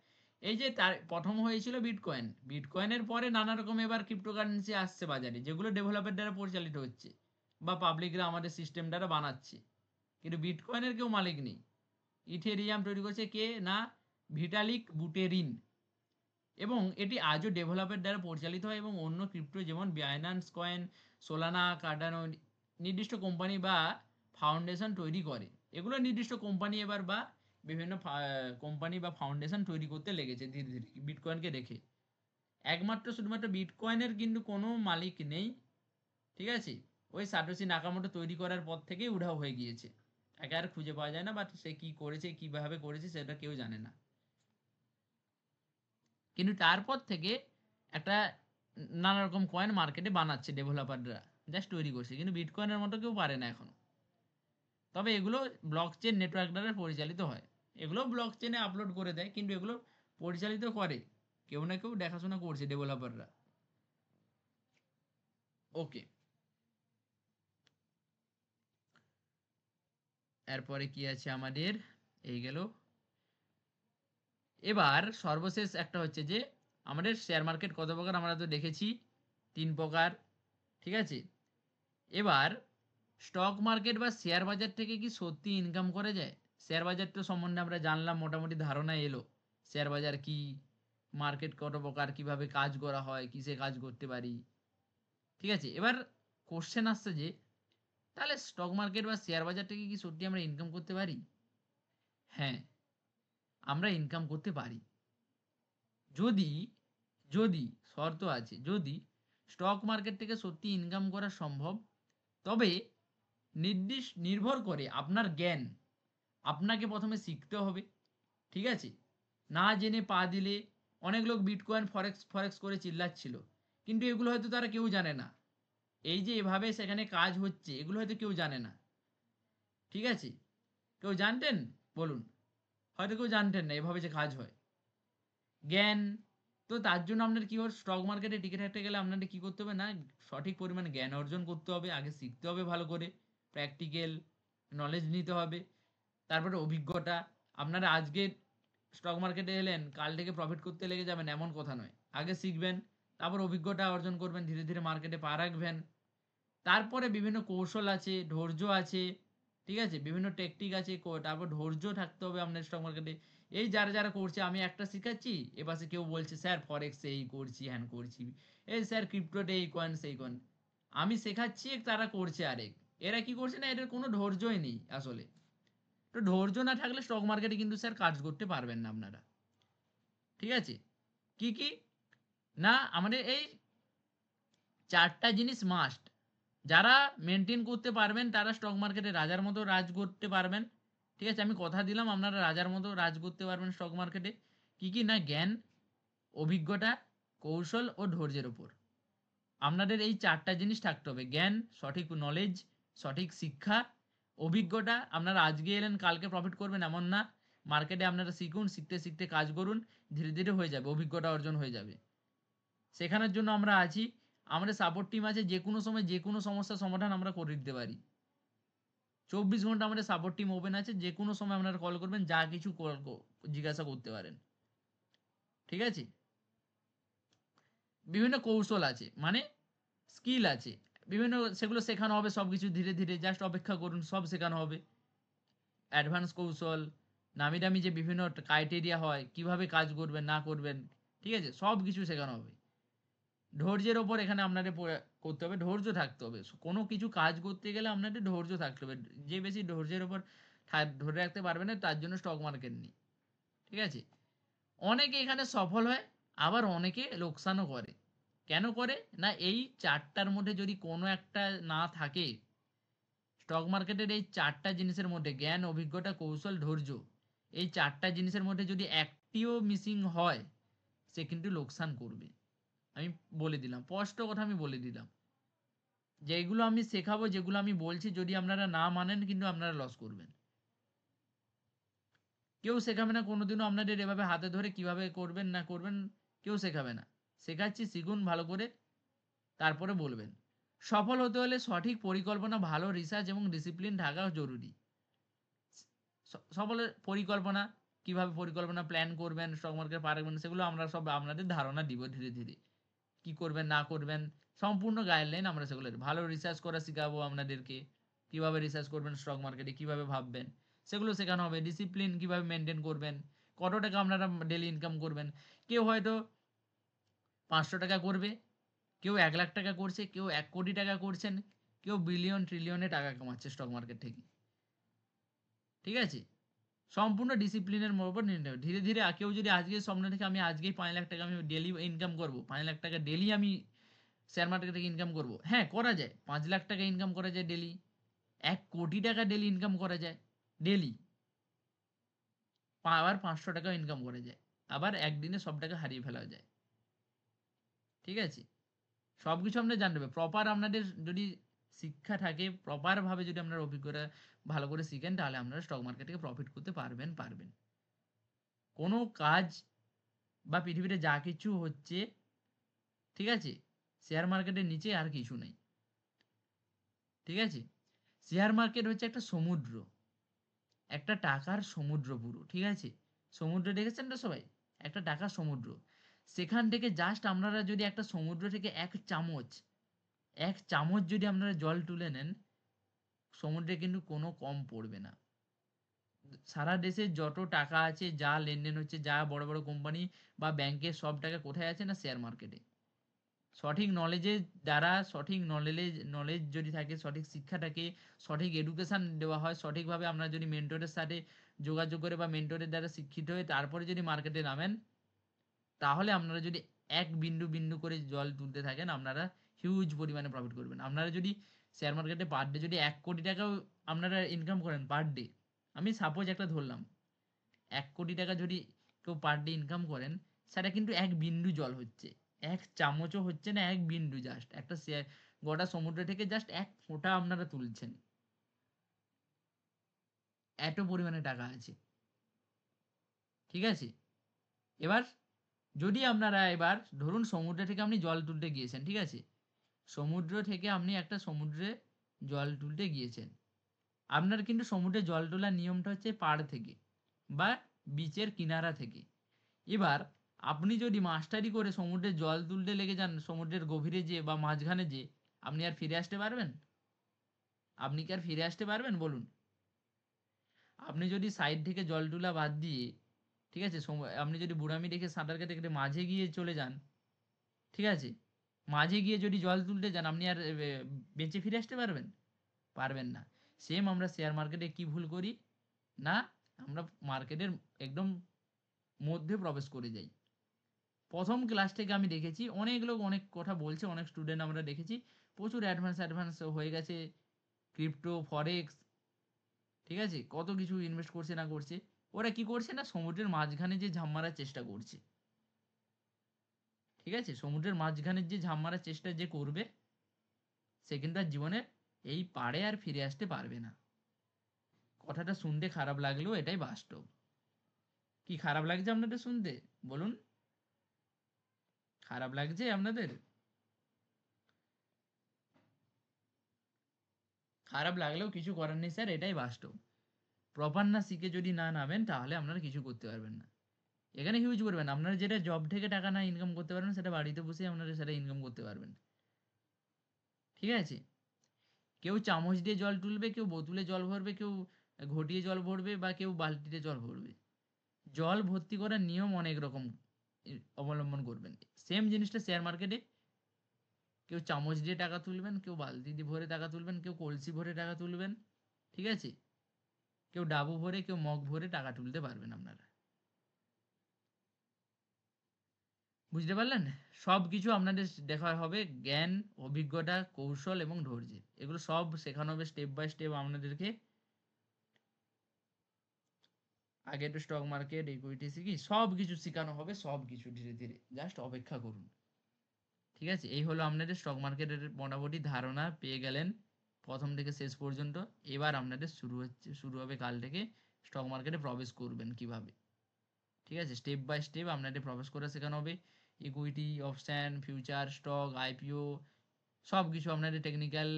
এই যে তার প্রথম হয়েছিল বিটকয়েন, বিটকয়েনের পরে নানা রকম এবার ক্রিপ্টোকারেন্সি আসছে বাজারে, যেগুলো ডেভেলপার দ্বারা পরিচালিত হচ্ছে বা পাবলিকরা আমাদের সিস্টেম দ্বারা বানাচ্ছে, কিন্তু বিটকয়েনের কেউ মালিক নেই। ইথেরিয়াম তৈরি করেছে কে না, ভিটালিক বুটেরিন, এবং এটি আজও ডেভেলপার দ্বারা পরিচালিত হয়। এবং অন্য ক্রিপ্টো যেমন বাইন্যান্স কয়েন, সোলানা, কার্ডানো নির্দিষ্ট কোম্পানি বা ফাউন্ডেশন তৈরি করে। এগুলো নির্দিষ্ট কোম্পানি এবার বা বিভিন্ন কোম্পানি বা ফাউন্ডেশন তৈরি করতে লেগেছে ধীরে ধীরে বিটকয়েনকে রেখে। একমাত্র শুধুমাত্র বিটকয়েনের কিন্তু কোনো মালিক নেই। ঠিক আছে? ওই সাটোশি নাকামোটো তৈরি করার পর থেকেই উধাও হয়ে গিয়েছে, একে আর খুঁজে পাওয়া যায় না, বাট সে কি করেছে কিভাবে করেছে সেটা কেউ জানে না। কিন্তু তারপর থেকে একটা নানা রকম কয়েন মার্কেটে বানাচ্ছে ডেভেলপাররা, জাস্ট তৈরি করছে, কিন্তু বিটকয়েনের মতো কেউ পারে না এখনো। তবে এগুলো ব্লক চেন নেটওয়ার্ক দ্বারা পরিচালিত হয়। এগুলো ব্লক চেনে আপলোড করে দেয়, কিন্তু এগুলো পরিচালিত করে কেউ না কেউ, দেখাশোনা করছে ডেভেলপাররা। ওকে, এরপরে কি আছে আমাদের, এই গেল। এবার সর্বশেষ একটা হচ্ছে যে আমাদের শেয়ার মার্কেট কত প্রকার আমরা তো দেখেছি, 3 প্রকার। ঠিক আছে? এবার স্টক মার্কেট বা শেয়ার বাজার থেকে কি সত্যি ইনকাম করা যায়? শেয়ার বাজারটা সম্বন্ধে আমরা জানলাম, মোটামুটি ধারণা এলো শেয়ার বাজার কি, মার্কেট কত প্রকার, কিভাবে কাজ করা হয়, কিসে কাজ করতে পারি। ঠিক আছে? এবার কোশ্চেন আসছে যে তাহলে স্টক মার্কেট বা শেয়ার বাজার থেকে কি সত্যি আমরা ইনকাম করতে পারি? হ্যাঁ, আমরা ইনকাম করতে পারি, যদি যদি শর্ত আছে, যদি স্টক মার্কেট থেকে সত্যি ইনকাম করা সম্ভব, তবে নির্ভর করে আপনার জ্ঞান। আপনাকে প্রথমে শিখতে হবে। ঠিক আছে? না জেনে পা দিলে, অনেক লোক বিটকয়েন ফরেক্স ফরেক্স করে চিল্লাচ্ছিল, কিন্তু এগুলো হয়তো তারা কেউ জানে না। এই যে এভাবে সেখানে কাজ হচ্ছে, এগুলো হয়তো কেউ জানে না। ঠিক আছে? কেউ জানতেন? বলুন। হয়তো কেউ জানতেন না এভাবে যে কাজ হয়। জ্ঞান, তো তার জন্য আপনার কি হবে, স্টক মার্কেটে টিকে থাকতে গেলে আপনাদের কি করতে হবে না, সঠিক পরিমাণে জ্ঞান অর্জন করতে হবে, আগে শিখতে হবে ভালো করে, প্র্যাকটিক্যাল নলেজ নিতে হবে। তারপরে অভিজ্ঞতা, আপনারা আজকে স্টক মার্কেটে এলেন কাল থেকে প্রফিট করতে লেগে যাবেন এমন কথা নয়, আগে শিখবেন, তারপর অভিজ্ঞতা অর্জন করবেন, ধীরে ধীরে মার্কেটে পা রাখবেন। তারপরে বিভিন্ন কৌশল আছে, ধৈর্য আছে। ঠিক আছে? বিভিন্ন টেকটিক আছে, তারপর ধৈর্য থাকতে হবে আপনার স্টক মার্কেটে। এই যারা যারা করছে, আমি একটা শিখাচ্ছি, এপাশে কেউ বলছে স্যার ফরেক্সে এই করছি হ্যান করছি, এই স্যার ক্রিপ্টোতে এই কয়েন সেই কয়েন, আমি শেখাচ্ছি, তারা করছে আরেক। এরা কি করছে না, এদের কোনো ধৈর্যই নেই আসলে। তো ধৈর্য না থাকলে স্টক মার্কেটে কিন্তু স্যার কাজ করতে পারবেন না আপনারা। ঠিক আছে? কি কি না, আমাদের এই 4টা জিনিস মাস্ট। যারা মেনটেন করতে পারবেন তারা স্টক মার্কেটে রাজার মতো রাজ করতে পারবেন। ঠিক আছে? আমি কথা দিলাম আপনারা রাজার মতো রাজ করতে পারবেন স্টক মার্কেটে। কি কি না, জ্ঞান, অভিজ্ঞতা, কৌশল ও ধৈর্যের উপর। আপনাদের এই 4টা জিনিস থাকতে হবে, জ্ঞান, সঠিক নলেজ, সঠিক শিক্ষা, অভিজ্ঞতা। আপনারা আজকে এলেন কালকে প্রফিট করবেন এমন না, মার্কেটে আপনারা শিখুন, শিখতে শিখতে কাজ করুন, ধীরে ধীরে হয়ে যাবে, অভিজ্ঞতা অর্জন হয়ে যাবে। শেখানোর জন্য আমরা আছি, আমাদের সাপোর্ট টিম আছে, যে কোনো সময় যে কোনো সমস্যার সমাধান আমরা করে দিতে পারি। 24 ঘন্টা আমাদের সাপোর্ট টিম ওপেন আছে, যে কোনো সময় আপনারা কল করবেন, যা কিছু জিজ্ঞাসা করতে পারেন। ঠিক আছে? বিভিন্ন কৌশল আছে, মানে স্কিল আছে বিভিন্ন, সেগুলো শেখানো হবে সব কিছু ধীরে ধীরে, জাস্ট অপেক্ষা করুন, সব শেখানো হবে। অ্যাডভান্স কৌশল, নামি দামি যে বিভিন্ন ক্রাইটেরিয়া হয়, কিভাবে কাজ করবেন না করবেন, ঠিক আছে, সব কিছু শেখানো হবে। ধৈর্যের ওপর এখানে আপনাদের করতে হবে, ধৈর্য থাকতে হবে। কোনো কিছু কাজ করতে গেলে আপনাদের ধৈর্য থাকতে হবে। যে বেশি ধৈর্যের ওপর ধরে রাখতে পারবে না, তার জন্য স্টক মার্কেট নেই। ঠিক আছে? অনেকে এখানে সফল হয়, আবার অনেকে লোকসানও করে। কেন করে? না, এই 4টার মধ্যে যদি কোনো একটা না থাকে, স্টক মার্কেটের এই 4টা জিনিসের মধ্যে জ্ঞান, অভিজ্ঞতা, কৌশল, ধৈর্য, এই 4টা জিনিসের মধ্যে যদি একটিও মিসিং হয়, সে কিন্তু লোকসান করবে। আমি বলে দিলাম, স্পষ্ট কথা আমি বলে দিলাম। যেগুলো আমি শেখাবো, যেগুলো আমি বলছি, যদি আপনারা না মানেন কিন্তু আপনারা লস করবেন। কেউ শেখাবে না কোনোদিনও আপনাদের এভাবে হাতে ধরে কিভাবে করবেন না করবেন, কেউ শেখাবে না। শেখাচ্ছি, শিখুন ভালো করে, তারপরে বলবেন। সফল হতে হলে সঠিক পরিকল্পনা, ভালো রিসার্চ এবং ডিসিপ্লিন থাকা জরুরি। সফলের পরিকল্পনা, কিভাবে পরিকল্পনা প্ল্যান করবেন, স্টক মার্কেট পারবেন, সেগুলো আমরা সব আপনাদের ধারণা দিব ধীরে ধীরে। কি করবেন না করবেন, সম্পূর্ণ গাইডলাইন আমরা সেগুলো ভালো রিসার্চ করা শেখাবো আপনাদেরকে। কিভাবে রিসার্চ করবেন স্টক মার্কেটে, কিভাবে ভাববেন, সেগুলো শেখানো হবে। ডিসিপ্লিন কিভাবে মেনটেন করবেন, কত টাকা আপনারা ডেলি ইনকাম করবেন। কেউ হয়তো 500 টাকা করবে, কেউ 1 লাখ টাকা করছে, কেউ 1 কোটি টাকা করছেন, কেউ বিলিয়ন ট্রিলিয়নে টাকা কামাচ্ছে স্টক মার্কেট থেকে। ঠিক আছে? সম্পূর্ণ ডিসিপ্লিনের উপর নির্ভর। ধীরে ধীরে কেউ যদি আজকে স্বপ্ন থেকে আমি আজকেই 5 লাখ টাকা আমি ডেলি ইনকাম করবো, 5 লাখ টাকা ডেলি আমি শেয়ার মার্কেট থেকে ইনকাম করবো, হ্যাঁ করা যায়। 5 লাখ টাকা ইনকাম করা যায় ডেলি, 1 কোটি টাকা ডেলি ইনকাম করা যায় ডেলি, আবার 500 টাকা ইনকাম করা যায়, আবার একদিনে সব টাকা হারিয়ে ফেলা যায়। ঠিক আছে? সব কিছু আপনার জানতে হবে প্রপার। আপনাদের যদি শিক্ষা থাকে, প্রপারভাবে যদি আপনার অভিজ্ঞতা ভালো করে শিখেন, তাহলে আপনারা স্টক মার্কেট থেকে প্রফিট করতে পারবেন। কোনো কাজ বা পৃথিবীতে যা কিছু হচ্ছে, ঠিক আছে, শেয়ার মার্কেটের নিচে আর কিছু নেই। ঠিক আছে? শেয়ার মার্কেট হচ্ছে একটা সমুদ্র, একটা টাকার সমুদ্র পুরো। ঠিক আছে? সমুদ্র দেখেছেন তো সবাই? একটা টাকার সমুদ্র। সেখান থেকে জাস্ট আপনারা যদি একটা সমুদ্র থেকে 1 চামচ যদি আপনারা জল তুলে নেন, সমুদ্রে কিন্তু কোনো কম পড়বে না। সারা দেশে যত টাকা আছে, যা লেনদেন হচ্ছে, যা বড় বড় কোম্পানি বা ব্যাংকের সব টাকা কোথায় আছে না শেয়ার মার্কেটে। সঠিক নলেজের দ্বারা, সঠিক নলেজ যদি থাকে, সঠিক শিক্ষা থাকে, সঠিক এডুকেশন দেওয়া হয়, সঠিকভাবে আপনারা যদি মেন্টরের সাথে যোগাযোগ করে বা মেন্টরের দ্বারা শিক্ষিত হয়ে তারপরে যদি মার্কেটে নামেন, তাহলে আপনারা যদি এক বিন্দু বিন্দু করে জল তুলতে থাকেন, আপনারা হিউজ পরিমাণে প্রফিট করবেন। আপনারা যদি শেয়ার মার্কেটে পার ডে যদি 1 কোটি টাকাও আপনারা ইনকাম করেন পার ডে, আমি সাপোজ একটা ধরলাম, 1 কোটি টাকা যদি কেউ পার ডে ইনকাম করেন, সেটা কিন্তু এক বিন্দু জল হচ্ছে, 1 চামচও হচ্ছে না, এক বিন্দু, জাস্ট একটা শেয়ার, গোটা সমুদ্র থেকে জাস্ট এক ফোঁটা আপনারা তুলছেন, এত পরিমাণে টাকা আছে। ঠিক আছে? এবার যদি আপনারা এবার ধরুন সমুদ্র থেকে আপনি জল তুলতে গিয়েছেন, ঠিক আছে, সমুদ্র থেকে আপনি একটা সমুদ্রে জল তুলতে গিয়েছেন, আপনার কিন্তু সমুদ্রে জল তোলার নিয়মটা হচ্ছে পাড় থেকে বা বিচের কিনারা থেকে। এবার আপনি যদি মাস্টারি করে সমুদ্রে জল তুলতে লেগে যান, সমুদ্রের গভীরে যেয়ে বা মাঝখানে যেয়ে, আপনি আর ফিরে আসতে পারবেন? আপনি কি আর ফিরে আসতে পারবেন বলুন? আপনি যদি সাইড থেকে জল তোলা বাদ দিয়ে, ঠিক আছে, আপনি যদি বুড়ামি দেখে সাঁতার কেটে কেটে মাঝে গিয়ে চলে যান, ঠিক আছে, মাঝে গিয়ে যদি জল তুলতে যান, আপনি আর বেঁচে ফিরে আসতে পারবেন? পারবেন না। সেম আমরা শেয়ার মার্কেটে কি ভুল করি, না, আমরা মার্কেটের একদম মধ্যে প্রবেশ করে যাই। প্রথম ক্লাস থেকে আমি দেখেছি অনেক লোক অনেক কথা বলছে, অনেক স্টুডেন্ট আমরা দেখেছি প্রচুর অ্যাডভান্স হয়ে গেছে, ক্রিপ্টো, ফরেক্স, ঠিক আছে, কত কিছু ইনভেস্ট করছে না করছে। ওরা কি করছে না, সমুদ্রের মাঝখানে যে ঝাঁপ মারার চেষ্টা করছে। ঠিক আছে? সমুদ্রের মাঝখানের যে ঝাঁপ মারার চেষ্টা যে করবে, সে কিন্তু আর জীবনে এই পাড়ে আর ফিরে আসতে পারবে না। কথাটা শুনতে খারাপ লাগলেও এটাই বাস্তব। কি খারাপ লাগছে আপনাদের শুনতে বলুন? খারাপ লাগছে আপনাদের? খারাপ লাগলেও কিছু করার নেই স্যার, এটাই বাস্তব। প্রপার না শিখে যদি না নামেন তাহলে আপনারা কিছু করতে পারবেন না। এখানে হিউজ করবেন, আপনারা যেটা জব থেকে টাকা না ইনকাম করতে পারবেন সেটা বাড়িতে বসে আপনারা সেটা ইনকাম করতে পারবেন। ঠিক আছে? কেউ চামচ দিয়ে জল তুলবে, কেউ বোতলে জল ভরবে, কেউ ঘটিয়ে জল ভরবে বা কেউ বালতিতে জল ভরবে। জল ভর্তি করার নিয়ম অনেক রকম অবলম্বন করবেন। সেম জিনিসটা শেয়ার মার্কেটে কেউ চামচ দিয়ে টাকা তুলবেন, কেউ বালতি দিয়ে ভরে টাকা তুলবেন, কেউ কলসি ভরে টাকা তুলবেন। ঠিক আছে? কেউ ডাবু ভরে, কেউ মগ ভরে টাকা তুলতে পারবেন আপনারা। বুঝতে পারলেন? সব কিছু আপনাদের দেখা হবে, জ্ঞান, অভিজ্ঞতা, কৌশল এবং ধৈর্য। এগুলো সব শেখানো হবে স্টেপ বাই স্টেপ আপনাদেরকে। আগে তো স্টক মার্কেট, ইকুইটি শিখি, সব কিছু শেখানো হবে, সব কিছু ধীরে ধীরে। জাস্ট অপেক্ষা করুন। ঠিক আছে? এই হলো আপনাদের স্টক মার্কেটের মোটামুটি ধারণা পেয়ে গেলেন প্রথম থেকে শেষ পর্যন্ত। এবার আপনাদের শুরু হবে কাল থেকে স্টক মার্কেটে প্রবেশ করবেন কিভাবে। ঠিক আছে? স্টেপ বাই স্টেপ আপনাদের প্রবেশ করা শেখানো হবে। Equity, option, future, stock, IPO সব কিছু আপনাদের টেকনিক্যাল,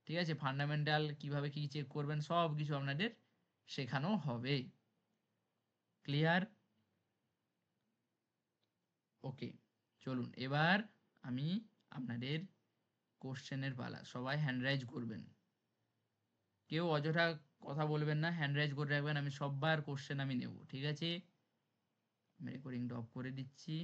ঠিক আছে, ফান্ডামেন্টাল কিভাবে কি চেক করবেন সব কিছু আপনাদের শেখানো হবে। ক্লিয়ার? ওকে, চলুন এবার আমি আপনাদের কোশ্চেনের পালা। সবাই হ্যান্ড রাইজ করবেন, কেউ অযথা কথা বলবেন না, হ্যান্ড রাইজ করে রাখবেন। আমি সববার কোশ্চেন আমি নেব। ঠিক আছে? আমি রেকর্ডিংটা অফ করে দিচ্ছি।